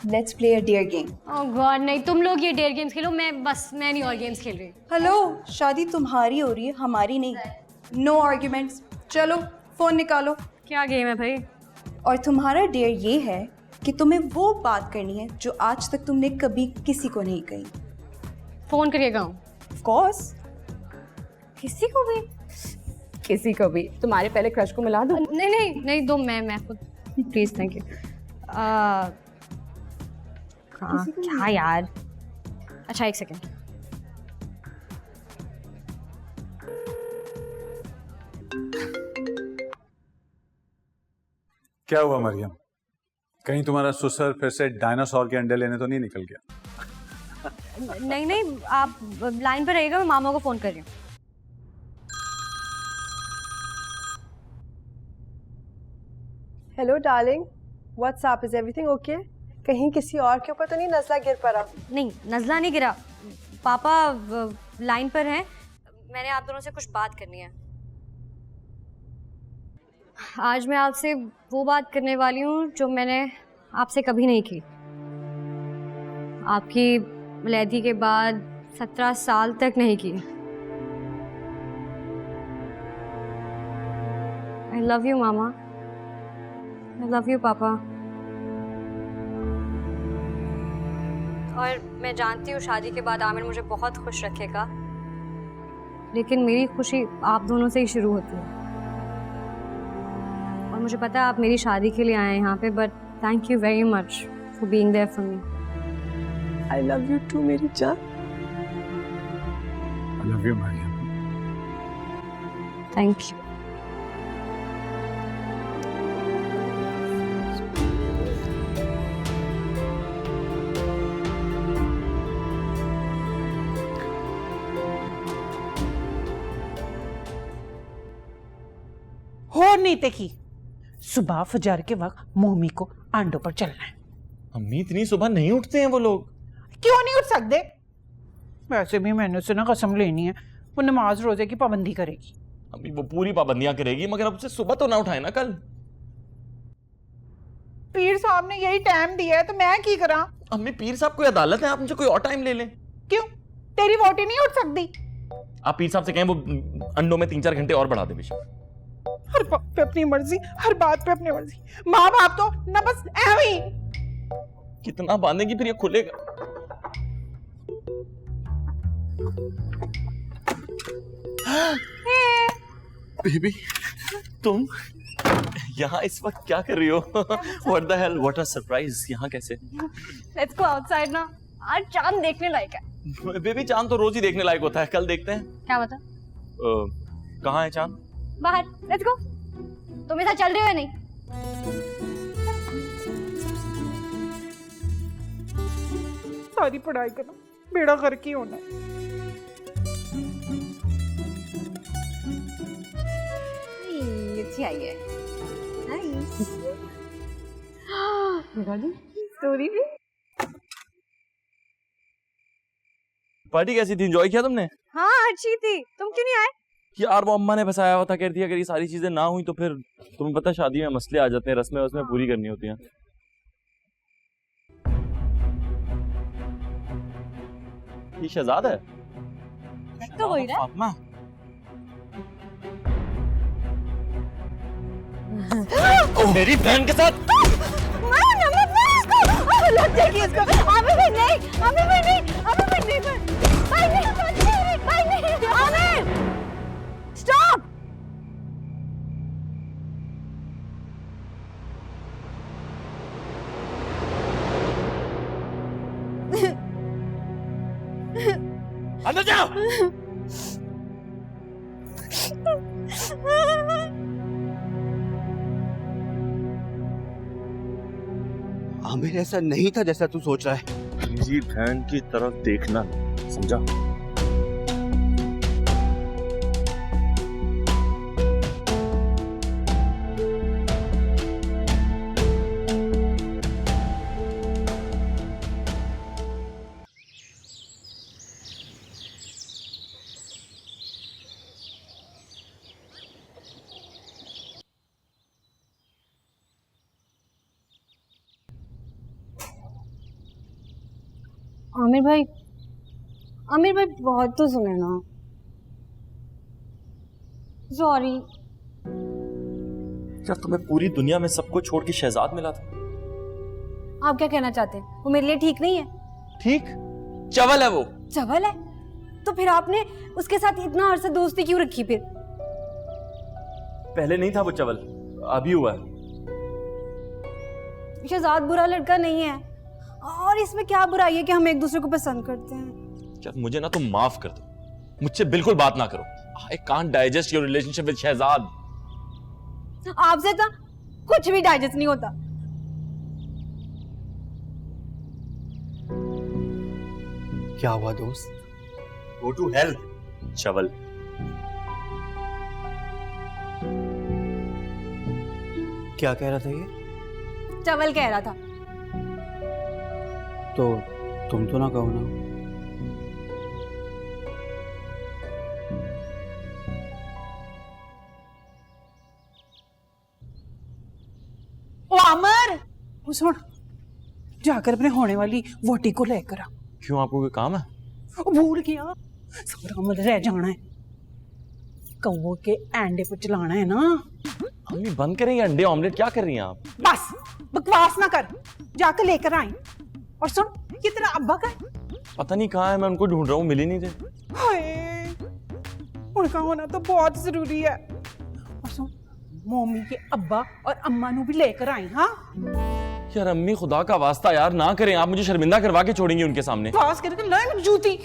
let's play a dare game. Oh God, नहीं, तुम लोग ये डेयर गेम्स खेलो, मैं नहीं और गेम्स खेल रही। हेलो, शादी तुम्हारी हो रही है, हमारी नहीं। No arguments. चलो फोन निकालो। क्या गेम है भाई? और तुम्हारा डेयर ये है कि तुम्हें वो बात करनी है जो आज तक तुमने कभी किसी को नहीं कही। फोन करिए गाँव। ऑफ कोर्स, किसी को भी? किसी को भी। तुम्हारे पहले क्रश को मिला दूं? नहीं, दो मैं खुद। Please, thank you. क्या यार? अच्छा, 1 सेकेंड। क्या हुआ मरियम, कहीं तुम्हारा ससुर फिर से डायनासोर के अंडे लेने तो नहीं निकल गया? नहीं, आप लाइन पर रहिएगा, मैं मामा को फोन कर रही हूँ। Hello, darling. What's up? Is everything okay? कहीं किसी और के ऊपर तो नहीं नजला गिर पड़ा? नहीं, नज़ला नहीं गिरा। पापा लाइन पर हैं। मैंने आप दोनों से कुछ बात करनी है। आज मैं आपसे वो बात करने वाली हूँ जो मैंने आपसे कभी नहीं की। आपकी वलीदी के बाद 17 साल तक नहीं की। I love you mama. I love you पापा। और मैं जानती हूँ शादी के बाद आमिर मुझे बहुत खुश रखेगा, लेकिन मेरी खुशी आप दोनों से ही शुरू होती है। और मुझे पता है आप मेरी शादी के लिए आए हैं यहाँ पे, but thank you very much for being there for me. I love you too मेरी जान। I love you, Mariam. Thank you. हो नहीं देखी, सुबह फजर के वक्त मोमी को आंडों पर चलना है। अम्मी इतनी सुबह नहीं उठते हैं वो लोग। क्यों नहीं उठ सकते? वैसे भी मैंने उससे ना कसम लेनी है, वो नमाज रोजे की पाबंदी करेगी। अम्मी वो पूरी पाबंदियां करेगी, मगर अब उसे सुबह तो ना उठाए ना कल। पीर साहब ने यही टाइम दिया है तो मैं की करा? अम्मी पीर साहब कोई अदालत है, आप मुझे कोई और टाइम ले लें। क्यों? तेरी वोटी नहीं उठ सकती? आप पीर साहब से कहें वो अंडों में 3-4 घंटे और बढ़ा दे बेशक। हर बात पे अपनी मर्जी, हर बात पे अपनी मर्जी। माँ बाप तो ना बस ऐवी। कितना बांधेगी फिर ये खुलेगा? बेबी तुम यहाँ इस वक्त क्या कर रही हो? What the hell? What a surprise! यहाँ कैसे? लेट्स गो आउटसाइड ना, आज चांद देखने लायक है। बेबी चांद तो रोज ही देखने लायक होता है, कल देखते हैं। क्या बता? कहाँ है चांद? बाहर। Let's go. तुम मेरे साथ चल रहे हो या नहीं? सारी पढ़ाई करना बेड़ा गर्क ही होना है। अच्छी आई है। नाइस। स्टोरी भी। पार्टी कैसी थी? एंजॉय किया तुमने? हाँ अच्छी थी। तुम क्यों नहीं आए? यार वो अम्मा ने फंसाया हुआ था, कह रही थी अगर ये सारी चीजें ना हुई तो फिर तुम्हें पता शादी में मसले आ जाते हैं, रस्में वस्में पूरी करनी होती हैं। ये शहजाद है? तो वही रहा। फातिमा। मेरी बहन के साथ लग जाएगी इसको। आमिर भाई नहीं, आमिर भाई नहीं, आमिर भाई नहीं, भाई नहीं, भाई नहीं, आमिर स्टॉप। अंदर जाओ। आमिर ऐसा नहीं था जैसा तू सोच रहा है। मेरी बहन की तरफ देखना, समझा? आमिर भाई बहुत तो सुने ना। सॉरी। क्या तुम्हें पूरी दुनिया में सबको छोड़ के शहजाद मिला था? आप क्या कहना चाहते हैं? वो मेरे लिए ठीक नहीं है? ठीक चवल है वो। चवल है? तो फिर आपने उसके साथ इतना अरसा दोस्ती क्यों रखी फिर? पहले नहीं था वो चवल, अभी हुआ है। शहजाद बुरा लड़का नहीं है, और इसमें क्या बुराई है कि हम एक दूसरे को पसंद करते हैं। क्या मुझे ना तुम माफ कर दो, मुझसे बिल्कुल बात ना करो। I can't digest your relationship with Shahzad. आपसे तो कुछ भी डाइजेस्ट नहीं होता। क्या हुआ दोस्त? गो टू हेल चवल। क्या कह रहा था ये? चवल कह रहा था। तो तुम तो ना कहो ना। ओ अमर, वो सुन, जाकर अपने होने वाली वोटी को लेकर आ। क्यों, आपको कोई काम है? ओ भूल गया, सारा अमर रह जाना है। कौवों के अंडे को चलाना है ना। अम्मी बंद करें ये अंडे ऑमलेट, क्या कर रही हैं आप? बस बकवास ना कर, जाकर लेकर आई। और सुन, ये तेरा अब्बा का है? पता नहीं कहाँ है, मैं उनको ढूंढ रहा हूँ, मिल ही नहीं रहे। हाय, उनका होना तो बहुत जरूरी है। और सुन, मम्मी के अब्बा और अम्मा नू भी लेकर आई। हाँ यार अम्मी, खुदा का वास्ता यार ना करें, आप मुझे शर्मिंदा करवा के छोड़ेंगी उनके सामने। बकवास करके लाए मेरी जूती।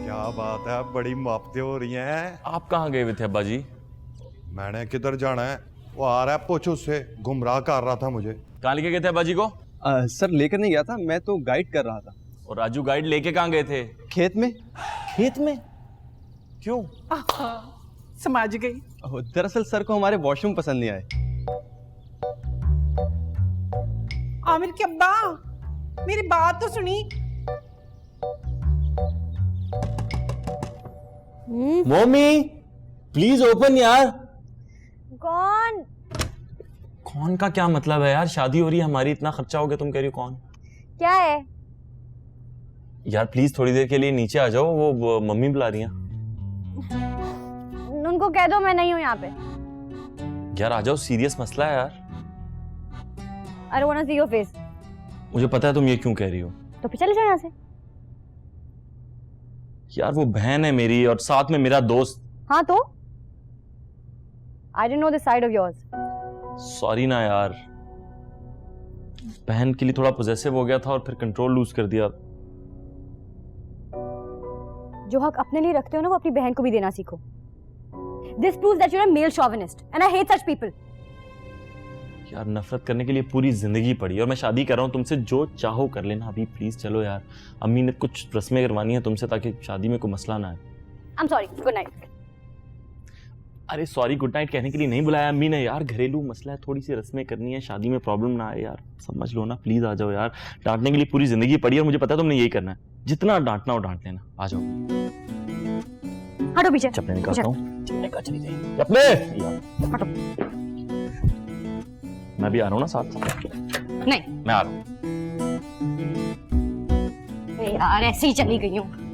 क्या बात है, बड़ी मुआफते हो रही हैं। आप कहाँ गए हुए थे अब्बा जी? मैंने किधर जाना है, वो आ रहा है, पूछो उससे, गुमराह कर रहा था मुझे। कहाँ लेके गए थे अब्बा जी को? सर लेकर नहीं गया था, मैं तो गाइड कर रहा था। और राजू गाइड लेके कहाँ गए थे? खेत में। खेत में? क्यों? समझ गई। दरअसल सर को हमारे वॉशरूम पसंद नहीं आए। आमिर के अब्बा, मेरी बात तो सुनी। मम्मी प्लीज ओपन यार। कौन? कौन का क्या मतलब है यार, शादी हो रही है हमारी, इतना खर्चा हो गया, तुम कह रही हो कौन? क्या है? यार प्लीज थोड़ी देर के लिए नीचे आ जाओ, वो मम्मी बुला रही हैं। उनको कह दो मैं नहीं हूँ यहाँ पे। यार आ जाओ, सीरियस मसला है यार। I don't wanna see your face. मुझे पता है तुम ये क्यों कह रही हो। तो फिर चले जाओ यहाँ से। यार वो बहन है मेरी और साथ में मेरा दोस्त। हाँ तो? I didn't know this side of yours. Sorry ना यार, बहन के लिए थोड़ा पोजेसिव हो गया था और फिर कंट्रोल लूज कर दिया। जो हक अपने लिए रखते हो ना, वो अपनी बहन को भी देना सीखो। This proves that you're a male chauvinist and I hate such people. यार नफरत करने के लिए पूरी जिंदगी पड़ी और मैं शादी कर रहा हूँ तुमसे, जो चाहो कर लेना। अभी प्लीज चलो यार, अम्मी ने कुछ रस्में करवानी है तुमसे ताकि शादी में कोई मसला ना आए। I'm sorry. Good night. अरे सॉरी गुड नाइट कहने के लिए नहीं बुलाया अम्मी ने यार, घरेलू मसला है, थोड़ी सी रस्में करनी है, शादी में प्रॉब्लम ना आए यार, समझ लो ना, प्लीज आ जाओ यार। डांटने के लिए पूरी जिंदगी पड़ी और मुझे पता है तुमने यही करना है, जितना डांटना हो डांट लेना। आ जाओ, हटो पीछे। चप्पलें निकालता हूँ। चप्पलें हटो। मैं भी आ रहा हूँ ना साथ। नहीं मैं आ रहा हूँ। यार ऐसे ही चली गई हूँ।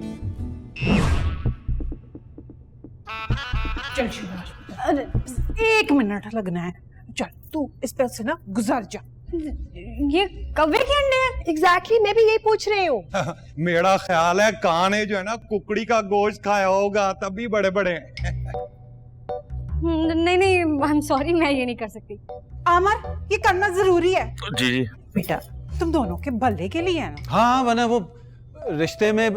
चल शिवाज, अरे 1 मिनट लगना है। चल तू इस पर से ना गुजर जा। ये कौवे के अंडे हैं? एग्जैक्टली, मैं भी यही पूछ रही हूँ। मेरा ख्याल है कान ने जो है ना कुकड़ी का गोश्त खाया होगा, तभी बड़े बड़े हैं। नहीं नहीं, आई एम सॉरी, मैं ये नहीं कर सकती। अमर, ये करना जरूरी है। जी जी बेटा, तुम दोनों के भले के लिए है ना। हाँ, वरना वो रिश्ते में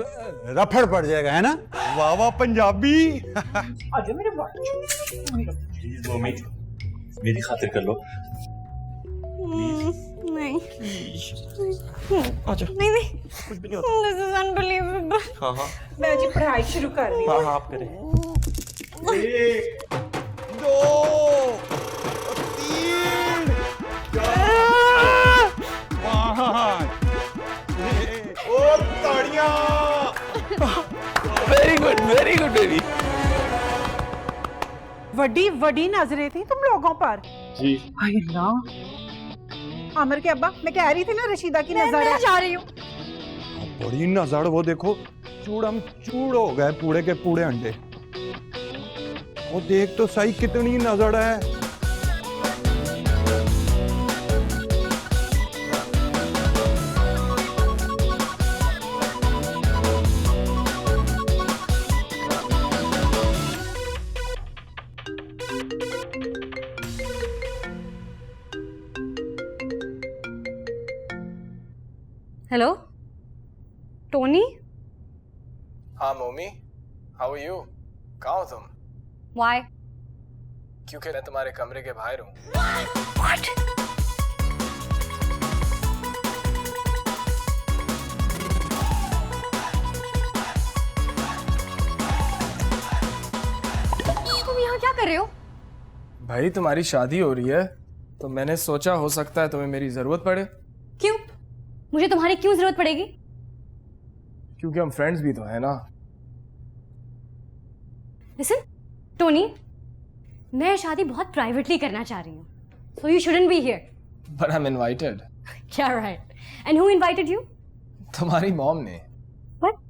रफड़ पड़ जाएगा, है ना? वाह वाह पंजाबी। आजा मेरे बाल। प्लीज मम्मी मेरी खातिर कर लो। नहीं आजा, नहीं नहीं, कुछ भी नहीं होता। This is unbelievable. हाँ हाँ मैं जी पढ़ाई शुरू कर रही हूँ। हाँ हाँ आप करें। 1 2 3 4 5 और ताड़ियां। Very good baby. बड़ी बड़ी नजरें थी तुम लोगों पर। जी हाय अल्लाह। आमिर के अब्बा, मैं कह रही थी ना रशीदा की नजर मैं है। जा रही हूँ। बड़ी नजर, वो देखो चूड़म चूड़ हो गए पूरे के पूरे अंडे। वो देख तो सही कितनी नजर है। Hello Tony. हाँ मोमी, हाउ आर यू? कहाँ हो तुम? Why? क्योंकि मैं तुम्हारे कमरे के बाहर हूँ। तुम यहाँ क्या कर रहे हो? भाई तुम्हारी शादी हो रही है, तो मैंने सोचा हो सकता है तुम्हें मेरी जरूरत पड़े। क्यों? मुझे तुम्हारी क्यों जरूरत पड़ेगी? क्योंकि हम फ्रेंड्स भी तो है ना। लिसन टोनी, मैं शादी बहुत प्राइवेटली करना चाह रही हूँ, so you shouldn't be here. But I'm invited. Yeah, right. And who invited you? तुम्हारी मॉम ने। What?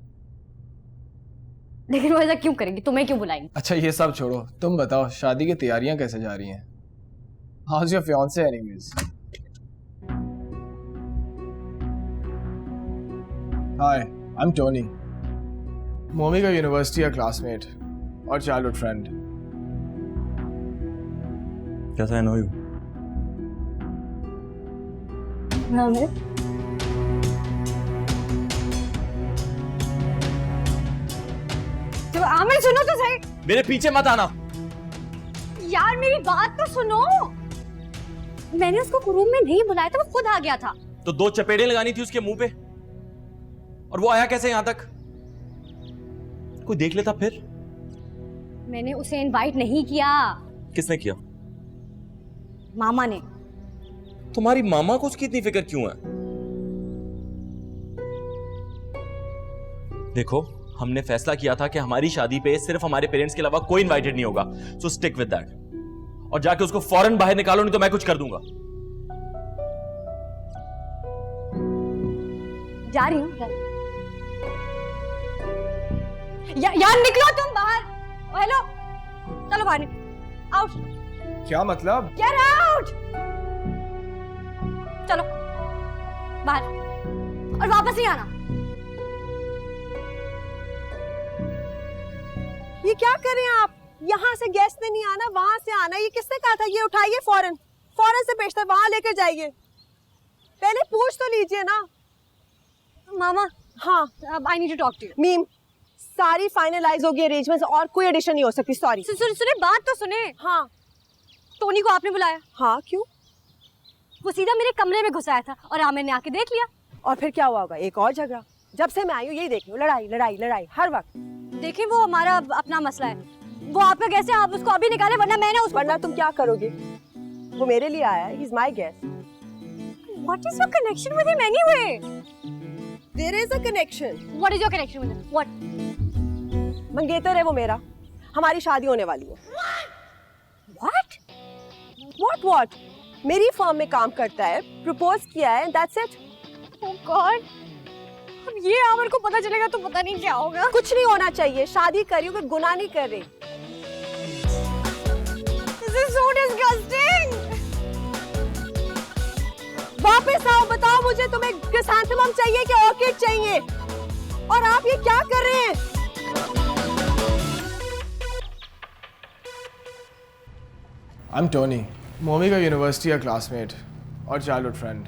लेकिन वो ऐसा क्यों करेंगी? तुम्हें क्यों बुलाएंगी? अच्छा ये सब छोड़ो, तुम बताओ शादी की तैयारियां कैसे जा रही हैं? How's your fiance anyways? Hi, I'm Tony. मोमी का यूनिवर्सिटी का क्लासमेट और childhood friend. Yes, I know you. Aamir, तो आमिर सुनो तो सही। मेरे पीछे मत आना। यार मेरी बात तो सुनो। मैंने उसको रूम में नहीं बुलाया था, वो खुद आ गया था। तो 2 चपेड़े लगानी थी उसके मुंह पे, और वो आया कैसे यहां तक? कोई देख लेता फिर? मैंने उसे इनवाइट नहीं किया। किसने किया? मामा ने। तुम्हारी मामा को उसकी इतनी फिक्र क्यों है? देखो, हमने फैसला किया था कि हमारी शादी पे सिर्फ हमारे पेरेंट्स के अलावा कोई इनवाइटेड नहीं होगा, सो स्टिक विद दैट। और जाके उसको फौरन बाहर निकालो, नहीं तो मैं कुछ कर दूंगा। जा रही हूँ। यार निकलो तुम बाहर। हेलो, चलो बाहर। आउट। क्या मतलब? Get out. चलो बाहर, और वापस नहीं आना। ये क्या कर रहे हैं आप? यहाँ से गेस्ट ने नहीं आना, वहां से आना। ये किसने कहा था? ये उठाइए फौरन, फौरन से पेशतर वहां लेकर जाइए। पहले पूछ तो लीजिए ना। मामा, हाँ, I need to talk to you. मीम, सारी फाइनलाइज होगी अरेंजमेंट्स, और कोई एडिशन नहीं हो सकती। सॉरी। सुने, बात तो सुने। हाँ। टोनी को आपने बुलाया? हाँ, क्यों? वो सीधा मेरे कमरे में घुस आया था और आमिर ने आके देख लिया। और फिर क्या हुआ होगा? एक और झगड़ा। जब से मैं आई हूँ यही देख लूँ, लड़ाई लड़ाई लड़ाई हर वक्त। देखिए, वो हमारा अपना मसला है। वो आपका कैसे, आप उसको अभी निकाले, वरना मैंने उसको। वरना तुम क्या करोगे? वो मेरे लिए आया है, he is my guest. What is your connection with him anyway? There is a connection. What is your connection with him? What? मंगेतर है वो मेरा। हमारी शादी होने वाली है। व्हाट? व्हाट? मेरी फर्म में काम करता है, प्रपोज किया है, दैट्स इट। ओह गॉड, अब ये आमिर को पता चलेगा तो पता नहीं क्या होगा। कुछ नहीं होना चाहिए। शादी करी हूँ, कोई गुनाह नहीं कर रही। This is so disgusting. वापस आओ, बताओ मुझे, तुम्हें क्रिसैंथेमम चाहिए कि ऑर्किड चाहिए? और आप ये क्या कर रहे हैं? I'm Tony, मोमी का यूनिवर्सिटी का क्लासमेट और चाइल्डहुड फ्रेंड।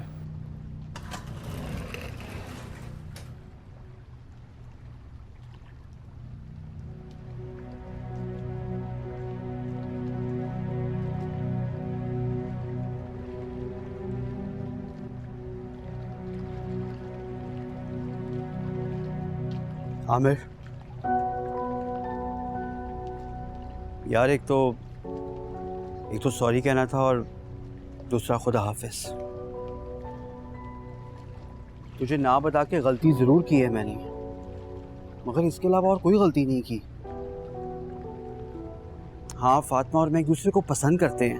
आमिर यार, एक तो सॉरी कहना था, और दूसरा खुदा हाफिज। तुझे ना बता के गलती ज़रूर की है मैंने, मगर इसके अलावा और कोई गलती नहीं की। हाँ, फातिमा और मैं एक दूसरे को पसंद करते हैं,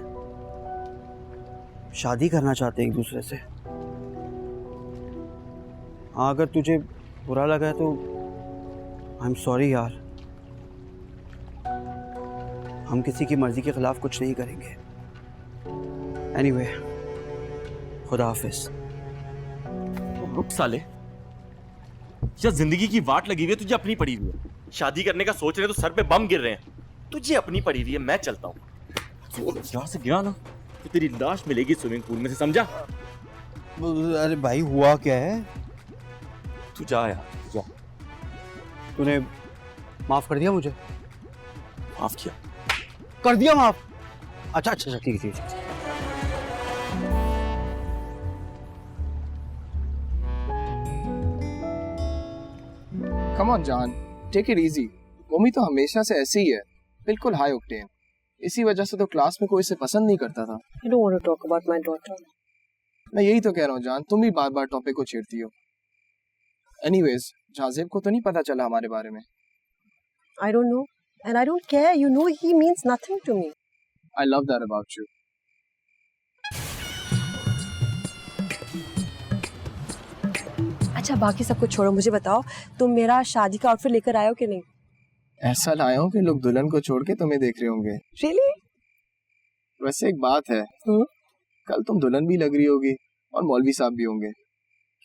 शादी करना चाहते हैं एक दूसरे से। हाँ, अगर तुझे बुरा लगा है तो आई एम सॉरी यार। हम किसी की मर्जी के खिलाफ कुछ नहीं करेंगे। एनीवे, खुदा हाफिज। साले, या जिंदगी की वाट लगी हुई है, तुझे अपनी पड़ी हुई है। शादी करने का सोच रहे हैं तो सर पे बम गिर रहे हैं। तुझे अपनी पड़ी हुई है, मैं चलता हूँ। यहाँ से गया ना तो तेरी लाश मिलेगी स्विमिंग पूल में से, समझा? अरे भाई, हुआ क्या है? तू जा यार, जा। तूने माफ कर दिया मुझे? माफ किया? कर दिया माफ? अच्छा अच्छा, ठीक है। कम ऑन जान, टेक इट इजी। मोमी तो हमेशा से ऐसी ही है, बिल्कुल हाई ऑक्टेन। इसी वजह से तो क्लास में कोई इसे पसंद नहीं करता था। I don't want to talk about my daughter. मैं यही तो कह रहा हूँ जान, तुम भी बार बार टॉपिक को छेड़ती हो। एनीवेज, जाजेब को तो नहीं पता चला हमारे बारे में। I don't know. And I don't care. You know he means nothing to me. I love that about you. अच्छा बाकी सब कुछ छोड़ो, मुझे बताओ तुम मेरा शादी का आउटफिट लेकर आए हो कि नहीं? ऐसा लाया हूँ कि लोग दुल्हन को छोड़ के तुम्हें देख रहे होंगे। Really? वैसे एक बात है, कल तुम दुल्हन भी लग रही होगी और मौलवी साहब भी होंगे।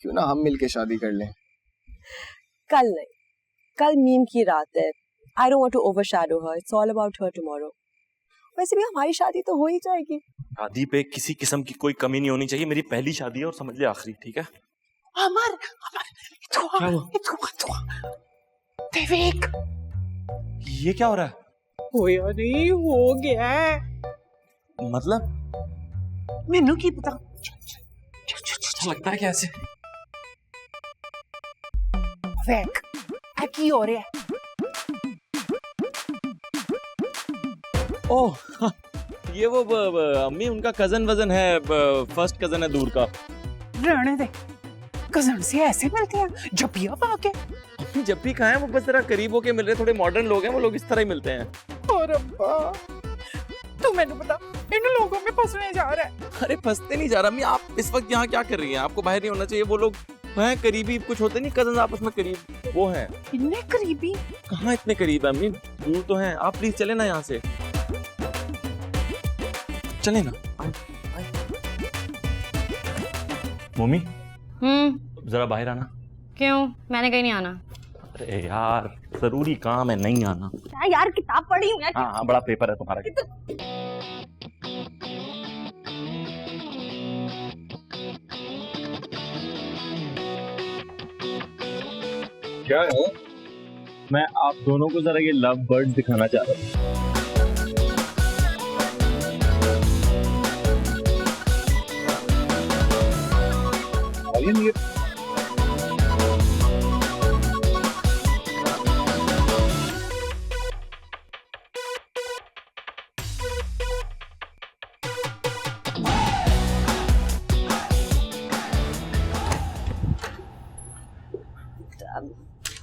क्यों ना हम मिलके शादी कर लें? कल नहीं, कल मीम की रात है। I don't want to overshadow her. It's all about her tomorrow. वैसे भी हमारी शादी तो हो ही जाएगी। शादी पे किसी किस्म की कोई कमी नहीं होनी चाहिए। मेरी पहली शादी है और समझ ले आखिरी, ठीक है? अमर, क्या हुआ? देविक, ये क्या हो रहा है? होया नहीं, हो गया है। मतलब मैनू की पता। अच्छा लगता है कैसे? वेक, की हो रहा है? ओह, ये वो अम्मी उनका कजन वजन है, फर्स्ट कजन है दूर का। रहने दे, कजन से ऐसे मिलते हैं जब भी आप आके। अम्मी जब भी कहा है वो बस जरा करीब होके मिल रहे, थोड़े मॉडर्न लोग हैं वो लोग, इस तरह ही मिलते हैं। और अब्बा, तू मैंने बता, इन लोगों में फंसने जा रहा है। अरे फंसते नहीं जा रहा अम्मी, आप इस वक्त यहाँ क्या कर रही हैं? आपको बाहर नहीं होना चाहिए। वो लोग हैं करीबी, कुछ होते नहीं कजन आपस में करीब, वो हैं। इतने करीबी? कहाँ इतने करीब है अम्मी, दूर तो हैं। आप प्लीज चले ना यहाँ से, चले ना। मम्मी जरा बाहर आना। क्यों? मैंने कहीं नहीं आना। अरे यार जरूरी काम है, नहीं आना। क्या यार, किताब पढ़ी हूँ यार। हाँ, बड़ा पेपर है तुम्हारा। क्या है? मैं आप दोनों को जरा ये लव बर्ड्स दिखाना चाह रहा हूँ।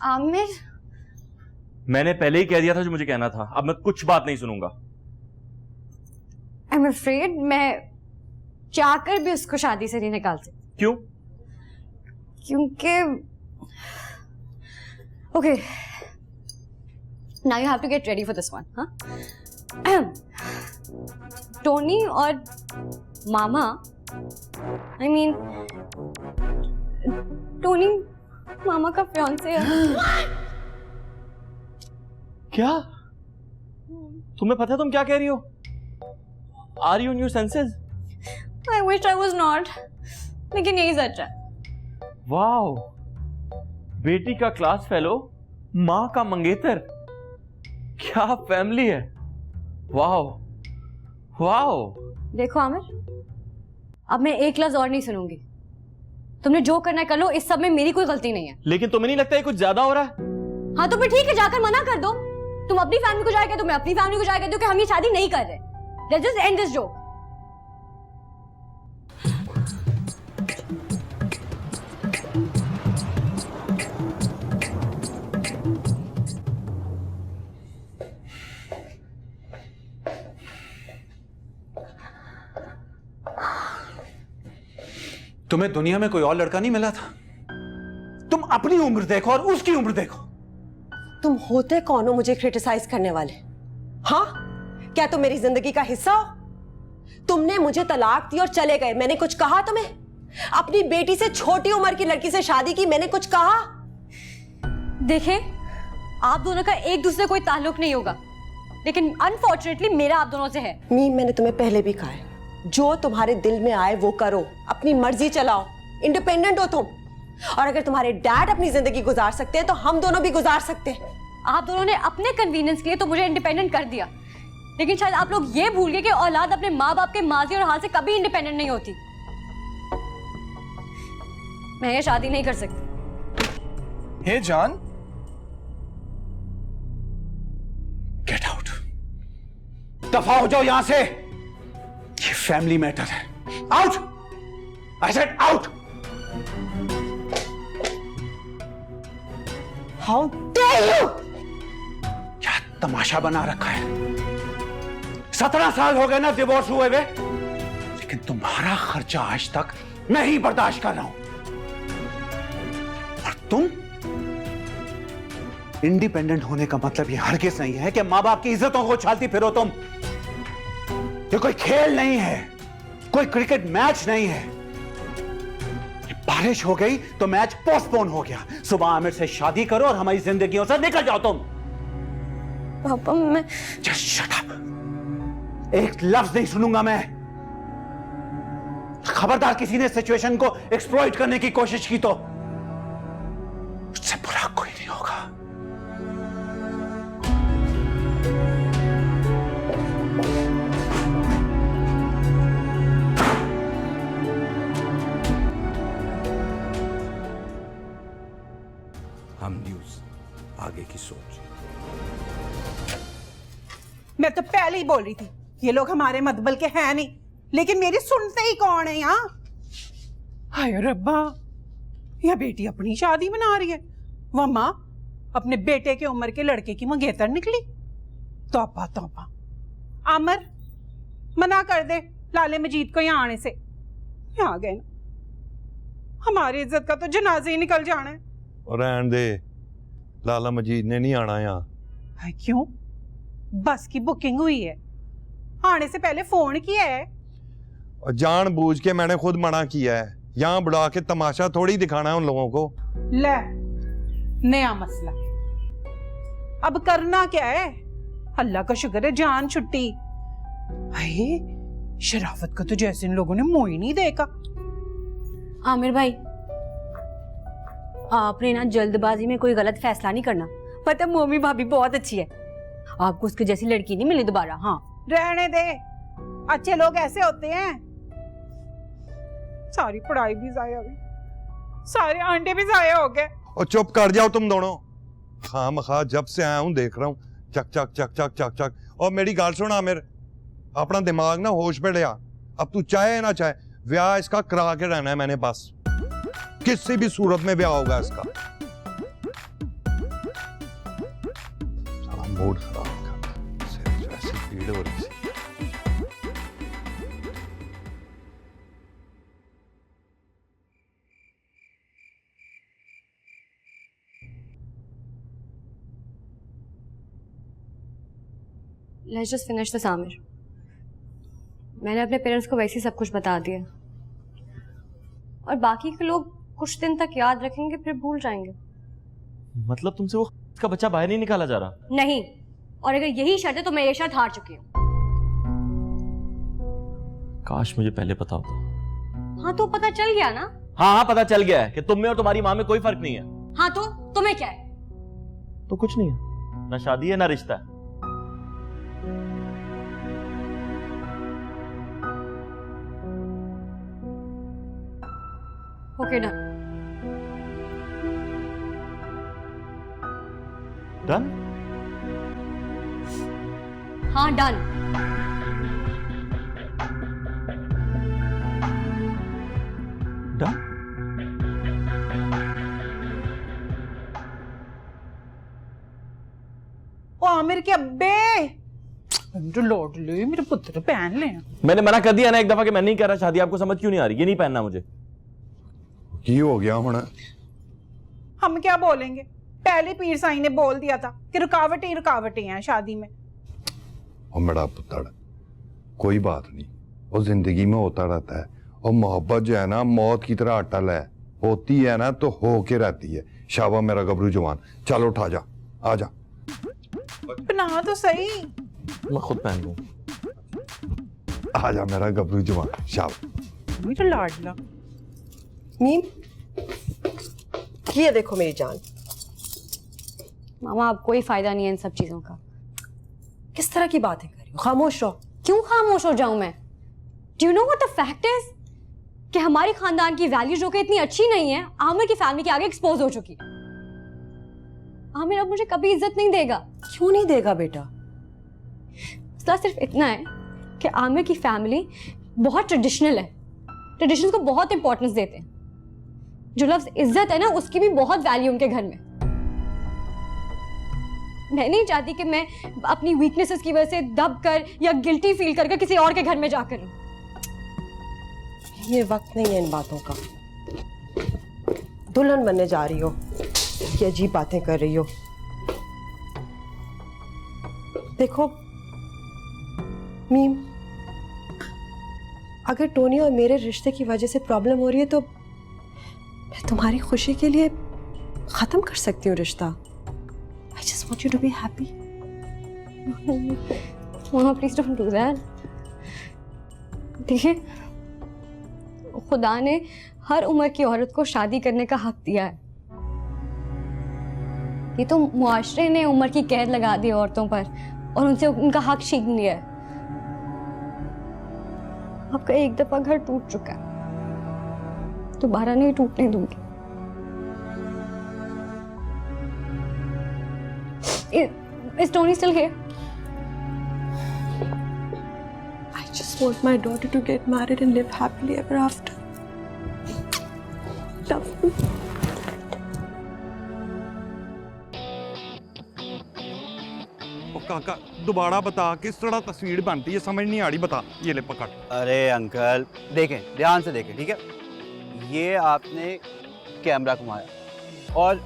आमिर, मैंने पहले ही कह दिया था जो मुझे कहना था। अब मैं कुछ बात नहीं सुनूंगा। I'm afraid मैं चाहकर भी उसको शादी से नहीं निकाल सकती। क्यों? क्योंकि okay, now you have to get ready for this one, हाँ? टोनी और मामा, I mean, टोनी मामा का फियांसे है। क्या? तुम्हें पता है तुम क्या कह रही हो? Are you in your senses? I wish I was not, लेकिन यही सच है। वाओ, बेटी का क्लास फेलो, माँ का मंगेतर, क्या फैमिली है। Wow wow. देखो आमिर, अब मैं एक लफ्ज और नहीं सुनूंगी। तुमने जो करना है कर लो, इस सब में मेरी कोई गलती नहीं है। लेकिन तुम्हें नहीं लगता ये कुछ ज्यादा हो रहा है? हाँ तो फिर ठीक है, जाकर मना कर दो। तुम अपनी फैमिली को जाकर कहते हो, मैं अपनी फैमिली को जाकर कहती हूँ कि हम ये शादी नहीं कर रहे। Let's just end this joke. तुम्हें दुनिया में कोई और लड़का नहीं मिला था? तुम अपनी उम्र देखो और उसकी उम्र देखो। तुम होते कौन हो मुझे क्रिटिसाइज करने वाले? हाँ, क्या तुम मेरी जिंदगी का हिस्सा हो? तुमने मुझे तलाक दी और चले गए, मैंने कुछ कहा तुम्हें? अपनी बेटी से छोटी उम्र की लड़की से शादी की, मैंने कुछ कहा? देखें, आप दोनों का एक दूसरे कोई ताल्लुक नहीं होगा, लेकिन अनफॉर्चुनेटली मेरा आप दोनों से है। मीम, मैंने तुम्हें पहले भी कहा है, जो तुम्हारे दिल में आए वो करो, अपनी मर्जी चलाओ, इंडिपेंडेंट हो तुम। और अगर तुम्हारे डैड अपनी जिंदगी गुजार सकते हैं तो हम दोनों भी गुजार सकते हैं। आप दोनों ने अपने कन्वीनियंस के लिए तो मुझे इंडिपेंडेंट कर दिया, लेकिन शायद आप लोग ये भूल गए कि औलाद अपने माँ बाप के माजी और हाल से कभी इंडिपेंडेंट नहीं होती। मैं ये शादी नहीं कर सकती। हे जान, गेट आउट। दफा हो जाओ यहां से, ये फैमिली मैटर है। Out, I said out. How dare you! क्या तमाशा बना रखा है। 17 साल हो गए ना डिवोर्स हुए हुए, लेकिन तुम्हारा खर्चा आज तक मैं ही बर्दाश्त कर रहा हूं। और तुम इंडिपेंडेंट होने का मतलब ये हरगिज नहीं है कि मां बाप की इज्जतों को उछालती फिरो तुम। ये कोई खेल नहीं है, कोई क्रिकेट मैच नहीं है। बारिश हो गई तो मैच पोस्टपोन हो गया। सुबह आमिर से शादी करो और हमारी जिंदगियों से निकल जाओ तुम। पापा मैं जस्ट शट अप। एक लफ्ज नहीं सुनूंगा मैं। खबरदार किसी ने सिचुएशन को एक्सप्लॉइट करने की कोशिश की तो उससे बुरा कोई नहीं होगा। हम न्यूज, आगे की सोच। मैं तो पहले ही बोल रही थी ये लोग हमारे मतबल के हैं नहीं, लेकिन मेरी सुनते ही कौन है यहाँ। हाय रब्बा, यह बेटी अपनी शादी मना रही है, वह माँ अपने बेटे के उम्र के लड़के की मंगेतर निकली। तौबा तौबा। आमर मना कर दे लाले मजीद को यहाँ आने से। यहाँ गए ना, हमारी इज्जत का तो जनाजे ही निकल जाना है। और रहन दे, लाला मजीद ने नहीं आना यहाँ। हाय क्यों? बस की बुकिंग हुई है, आने से पहले फोन किया है। और जानबूझ के मैंने खुद मना किया है। यहाँ बुला के तमाशा थोड़ी दिखाना है उन लोगों को। ले, नया मसला। अब करना क्या है? अल्लाह का शुक्र है जान छुट्टी। भाई शराफत को तो जैसे इन लोगों ने मुंह ही नहीं देखा। आमिर भाई, आपने ना जल्दबाजी में कोई गलत फैसला नहीं करना। पता मम्मी भाभी बहुत अच्छी है, आपको उसकी जैसी लड़की नहीं मिली दोबारा। हाँ रहने दे, अच्छे लोग ऐसे होते हैं। सारी पढ़ाई भी जाया हुई, सारे अंडे भी जाया हो गए। और चुप कर जाओ तुम दोनों। खामखा जब से आया हूं देख रहा हूं चक चक चक चक चक चक। और मेरी गाल सुना आमिर, अपना दिमाग ना होश पे लिया। अब तू चाहे ना चाहे ब्याह इसका करा के रहना है मैंने, बस किसी भी सूरत में ब्याह होगा इसका। सारा मूड खराब कर, सिर ऐसी पीड़ हो रही थी। Let's just finish this, Aamir. मैंने अपने पेरेंट्स को वैसे ही सब कुछ बता दिया, और बाकी के लोग कुछ दिन तक याद रखेंगे फिर भूल जाएंगे। मतलब तुमसे वो का बच्चा बाहर नहीं निकाला जा रहा? नहीं, और अगर यही शर्त है तो मैं ये शर्त हार चुकी हूँ। काश मुझे पहले पता होता। हाँ तो पता चल गया ना। हाँ पता चल गया है कि तुम में और तुम्हारी माँ में कोई फर्क नहीं है। हाँ तो तुम्हें क्या है? तो कुछ नहीं है, ना शादी है ना रिश्ता है। Okay done. डन? हाँ डन। डन? ओ आमिर के अब्बे, लौट ले मेरे पुत्र पहन ले। मैंने मना कर दिया ना एक दफा कि मैं नहीं कर रहा शादी। आपको समझ क्यों नहीं आ रही? ये नहीं पहनना मुझे। की हो गया होना? हम क्या बोलेंगे? पहले पीर साईं ने बोल दिया था कि रुकावटें हैं शादी में। और मेरा पुत्र, कोई बात नहीं, वो जिंदगी में होता रहता है। और मोहब्बत जो है ना मौत की तरह अटल है, होती है ना तो हो के रहती है। शाबा मेरा गबरू जवान, चलो उठा जा, आ जा। अपना तो सही। मैं खुद पहन लूं। आ जा मेरा गबरू जवान, शाबा। मेरा लाडला। मीम, ये देखो मेरी जान। मामा अब कोई फायदा नहीं है इन सब चीजों का। किस तरह की बातें कर रही हो? खामोश रहो। क्यों खामोश हो जाऊं मैं? Do you know what the fact is कि हमारी खानदान की वैल्यू जो कि इतनी अच्छी नहीं है, आमिर की फैमिली के आगे एक्सपोज हो चुकी है। आमिर अब मुझे कभी इज्जत नहीं देगा। क्यों नहीं देगा बेटा? मसला सिर्फ इतना है कि आमिर की फैमिली बहुत ट्रेडिशनल है, ट्रेडिशंस को बहुत इंपॉर्टेंस देते हैं। जो लफ्ज इज्जत है ना, उसकी भी बहुत वैल्यू उनके घर में। मैं नहीं चाहती कि मैं अपनी वीकनेसेस की वजह से दब कर या गिल्टी फील करके किसी और के घर में जाकर रहूं। ये वक्त नहीं है इन बातों का। दुल्हन बनने जा रही हो, ये अजीब बातें कर रही हो। देखो मीम, अगर टोनी और मेरे रिश्ते की वजह से प्रॉब्लम हो रही है तो मैं तुम्हारी खुशी के लिए खत्म कर सकती हूँ रिश्ता। I just want you to be happy. Mama, please don't do that. देखिए, खुदा ने हर उम्र की औरत को शादी करने का हक दिया है। ये तो मुआशरे ने उम्र की कैद लगा दी औरतों पर और उनसे उनका हक छीन लिया है। आपका एक दफा घर टूट चुका है, दोबारा नहीं टूटने दूंगी। Is Tony still here? I just want my daughter to get married and live happily ever after. Love me. काका दोबारा बता किस तरह तस्वीर बनती है, समझ नहीं आ रही, बता। ये ले पकड़। अरे अंकल देखें, ध्यान से देखें, ठीक है। ये आपने कैमरा घुमाया और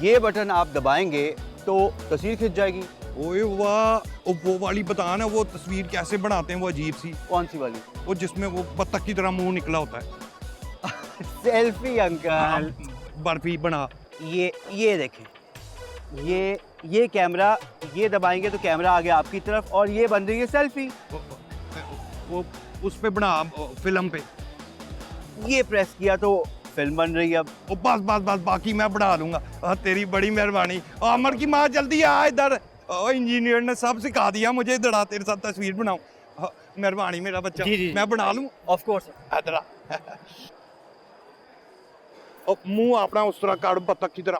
ये बटन आप दबाएंगे तो तस्वीर खिंच जाएगी। ओए वाह, वो वाली बता ना, वो तस्वीर कैसे बनाते हैं वो अजीब सी। कौन सी वाली? वो जिसमें वो बत्तख की तरह मुंह निकला होता है। Selfie uncle. बर्फी बना। ये देखें, ये कैमरा, ये दबाएंगे तो कैमरा आ गया आपकी तरफ और ये बन रही है सेल्फी। वो उस पे बना फिल्म पे। ये प्रेस किया तो फिल्म बन रही है। अब बस बाकी मैं बना लूंगा। तेरी बड़ी मेहरबानी। आमर की माँ जल्दी आ इधर। इंजीनियर ने सब सिखा दिया मुझे, इधर आ तेरे साथ तस्वीर बनाऊं। मेहरबानी मेरा बच्चा। जी। मैं बना लूं। Of course. इधर आ। मुंह अपना उस तरह काट बत्तख की तरह।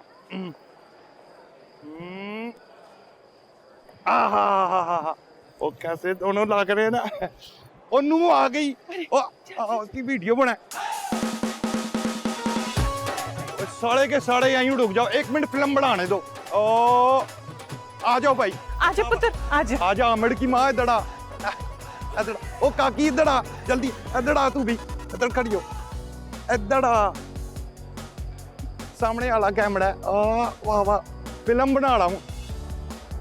ओ कैसे दोनों लग रहे हैं ना। ओ नू आ गई। ओ उसकी वीडियो बना। साढ़े के साढ़े यहीं रुक जाओ, 1 मिनट फिल्म बनाने दो। ओ आ जाओ भाई। आजा पुत्र, आजा। आजा आमिर की माँ, इधर आ। इधर ओ काकी इधर आ जल्दी, इधर आ तू भी, इधर खड़ी हो, इधर आ। सामने वाला कैमरा है। वाह वाह, फिल्म बना रहा हूँ।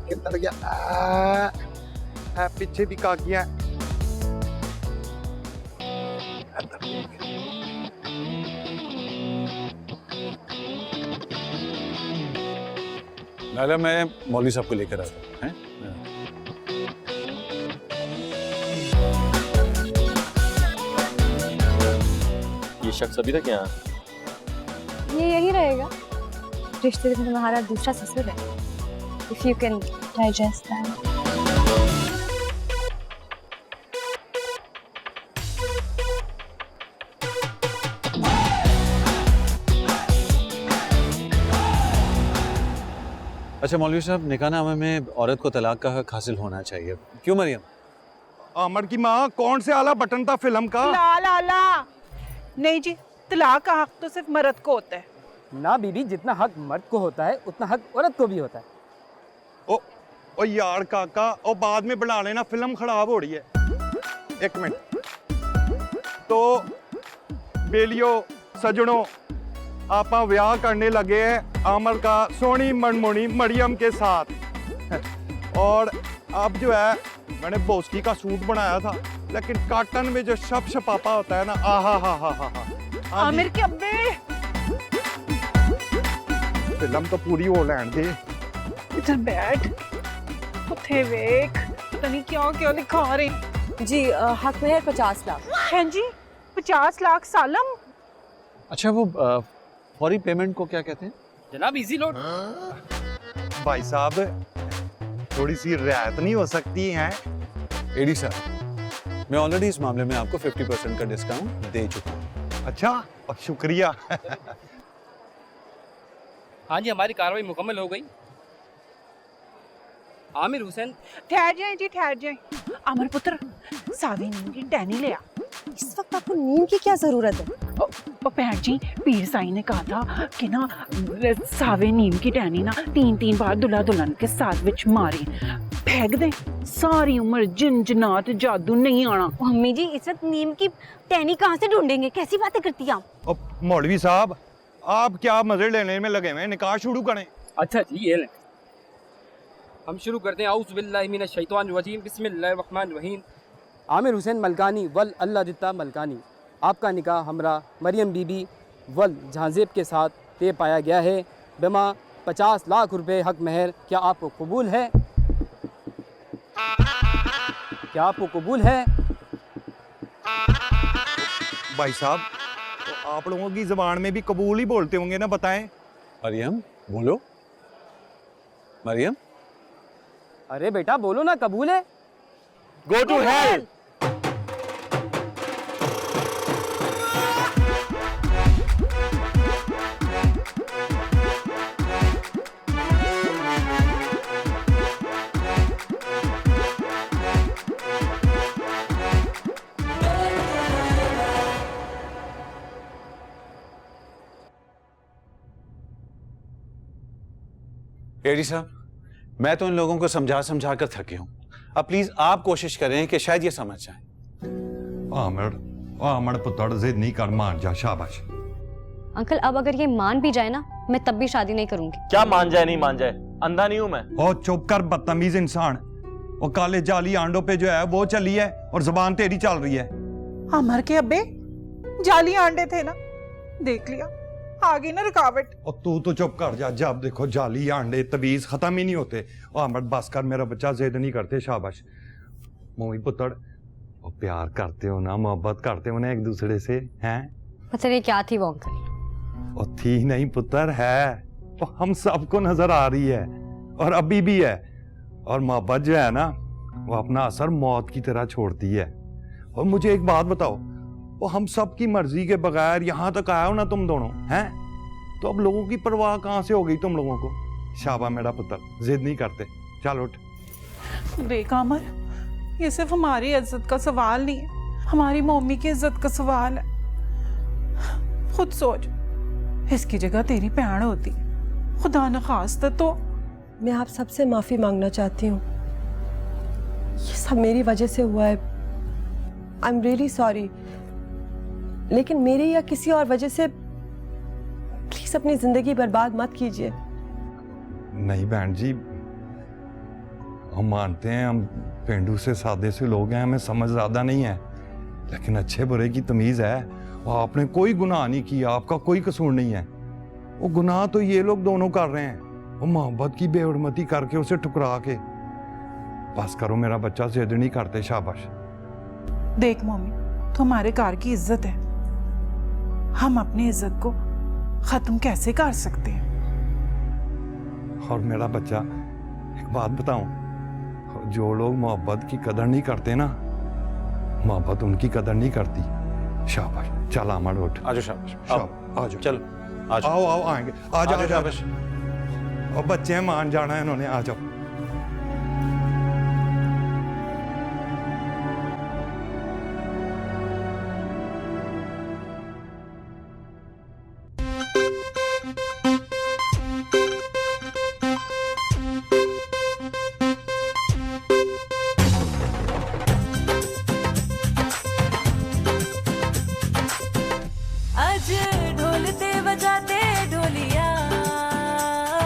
किधर गया? पीछे भी काकियां। नाला मैं मौलवी साहब को लेकर आता हूँ। ये शख्स अभी तक यहाँ? ये यही रहेगा। रिश्ते में तुम्हारा दूसरा ससुर है। If you can digest that. अच्छा मौलवी साहब, निकाहनामे में औरत को तलाक का हक हासिल होना चाहिए, क्यों मरियम? आमर की माँ, कौन से आला बटन था फिल्म का? ला नहीं जी, तलाक का हक तो सिर्फ मर्द को होता है। ना बीबी, जितना हक मर्द को होता है उतना हक औरत को भी होता है। ओ यार काका, ओ बाद में बना लेना, फिल्म खराब हो रही है। 1 मिनट। तो बेलियो सजनों, आपा विआह करने लगे हैं आमर का सोनी मनमोनी मरियम के साथ। और अब जो है, मैंने बोस्की का सूट बनाया था, लेकिन काटन में जो शप शपापा होता है ना, आहा। आमिर के अब्बे, फिल्म तो पूरी हो लैंड दे। इधर बैठ, उठे वेख, पता नहीं क्या लिखा रही जी। हक में है 50 लाख। हैं जी, 50 लाख सालम। अच्छा वो फौरी पेमेंट को क्या कहते हैं? जनाब इजी लोड। भाई साहब, थोड़ी सी रियायत नहीं हो सकती है? एडी साहब, मैं ऑलरेडी इस मामले में आपको 50% का डिस्काउंट दे चुका हूँ। अच्छा, और शुक्रिया। हाँ जी, हमारी कार्रवाई मुकम्मल हो गई। आमिर हुसैन। ठहर जाए जी, ठहर जाए। अमर पुत्र सावी नीम की टहनी ले आ। इस वक्त आपको नीम की क्या जरूरत है? और भैन जी पीर साई ने कहा था कि ना सावे नीम की टहनी ना 3-3 बार दुल्हा दुल्हन के साथ विच मारी, फेंक दे, सारी उम्र जिन जनात जादू नहीं आना। मम्मी जी इस वक्त नीम की टहनी कहाँ से ढूंढेंगे, कैसी बातें करती हैं आप? और मौलवी साहब आप क्या मजे लेने में लगे हुए हैं, निकाह शुरू करें। अच्छा जी ये लें, हम शुरू करते हैं। आउज़ बिल्लाहि मिनश शैतानिर रजीम, बिस्मिल्लाहिर रहमानिर रहीम। आमिर हुसैन मलकानी वल अल्लाह दित्ता मलकानी, आपका निकाह हमरा मरियम बीबी वल झांजेब के साथ तय पाया गया है बिमा 50 लाख रुपए हक महर। क्या आपको कबूल है? क्या आपको कबूल है? भाई साहब तो आप लोगों की जबान में भी कबूल ही बोलते होंगे ना, बताएं। मरियम बोलो, मरियम। अरे बेटा बोलो ना, कबूल है? गो टू हेल। एडी साहब, मैं तो इन लोगों को समझा समझा कर थकी हूँ। अब प्लीज आप कोशिश करें कि शायद ये समझ जाएं। आमड़ पुतड़ जिद नहीं कर, मान जा, शाबाश। अंकल अब अगर ये मान भी जाए ना, मैं तब भी शादी नहीं करूंगी। क्या मान जाए नहीं मान जाए, अंधा नहीं हूं मैं। ओ चुप कर बदतमीज इंसान। वो काले जाली आंडों पे जो है वो चली है और जुबान तेरी चल रही है। अमर के अब्बे जाली आंडे थे ना, देख लिया आ गई ना रुकावट। और तू तो चुप कर जा, जब देखो जाली आंडे तवीज खत्म ही नहीं होते। ओ अमर बस कर, मेरा बच्चा जिद नहीं करते, शाबाश। मोही पुतड़ वो प्यार करते हो ना, मोहब्बत करते हो ना एक दूसरे से, हैं? पता नहीं क्या थी वो अंकल। और थी नहीं पुत्र, है तो हम सबको नजर आ रही है और अभी भी है। और मोहब्बत जो है ना वो अपना असर मौत की तरह छोड़ती है। और मुझे एक बात बताओ, वो हम सब की मर्जी के बगैर यहाँ तक आए हो ना तुम दोनों, हैं? तो अब लोगों की परवाह कहाँ से हो गई तुम लोगों को? शाबा मेरा पुत्र, जिद नहीं करते, चल उठ। देख अमर, ये सिर्फ हमारी इज्जत का सवाल नहीं है, हमारी मम्मी की इज्जत का सवाल है। खुद सोच, इसकी जगह तेरी भैन होती, खुदा न खास्ता तो। मैं आप सबसे माफी मांगना चाहती हूँ, ये सब मेरी वजह से हुआ है। आई एम रियली सॉरी, लेकिन मेरी या किसी और वजह से प्लीज अपनी जिंदगी बर्बाद मत कीजिए। नहीं बहन जी, हम मानते हैं हम पेंडू से सादे से लोग हैं, हमें समझ ज्यादा नहीं है, लेकिन अच्छे बुरे की तमीज है। और आपने कोई गुनाह नहीं किया, आपका कोई कसूर नहीं है। वो गुनाह तो ये लोग दोनों कर रहे हैं, वो मोहब्बत की बेहुरमती करके उसे ठुकरा के। बस करो, मेरा बच्चा जिद नहीं करते, शाबाश। देख मम्मी, तो हमारे घर की इज्जत है, हम अपनी इज्जत को खत्म कैसे कर सकते हैं? और मेरा बच्चा, एक बात बताऊं, जो लोग मोहब्बत की कदर नहीं करते ना, मोहब्बत उनकी कदर नहीं करती। शाबाश, चल अमर उठ। आजो शाबाश, आ जाओ, चलो आजो। आओ आओ आएंगे, आ जाओ शाबाश। और बच्चे मान जाना है इन्होंने, आ जाओ। आज ढोलते बजाते ढोलिया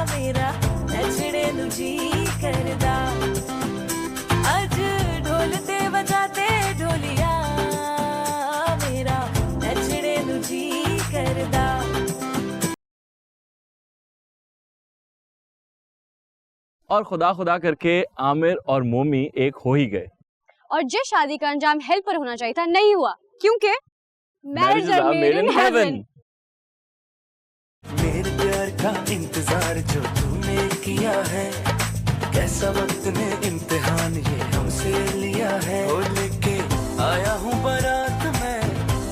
मेरा नचने नु जी करदा। आज ढोलते बजाते ढोलिया मेरा नचने नु जी करदा। और खुदा खुदा करके आमिर और मोमी एक हो ही गए। और जिस शादी का अंजाम हेल्प पर होना चाहिए था नहीं हुआ, क्योंकि Marriages are made in heaven. मेरे प्यार का इंतजार जो तूने किया है, कैसा वक्त ने इम्तिहान ये हमसे लिया है। ओ लेके आया हूँ बारात में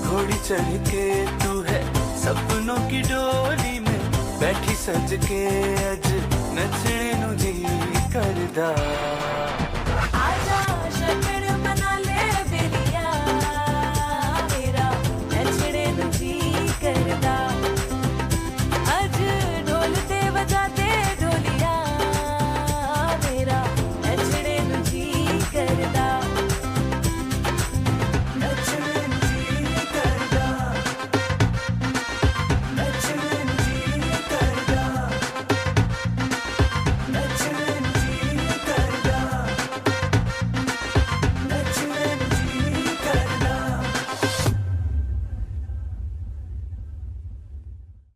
घोड़ी चढ़ के, तू है सपनों की डोली में बैठी सज के। अज नचने नु जी करदा।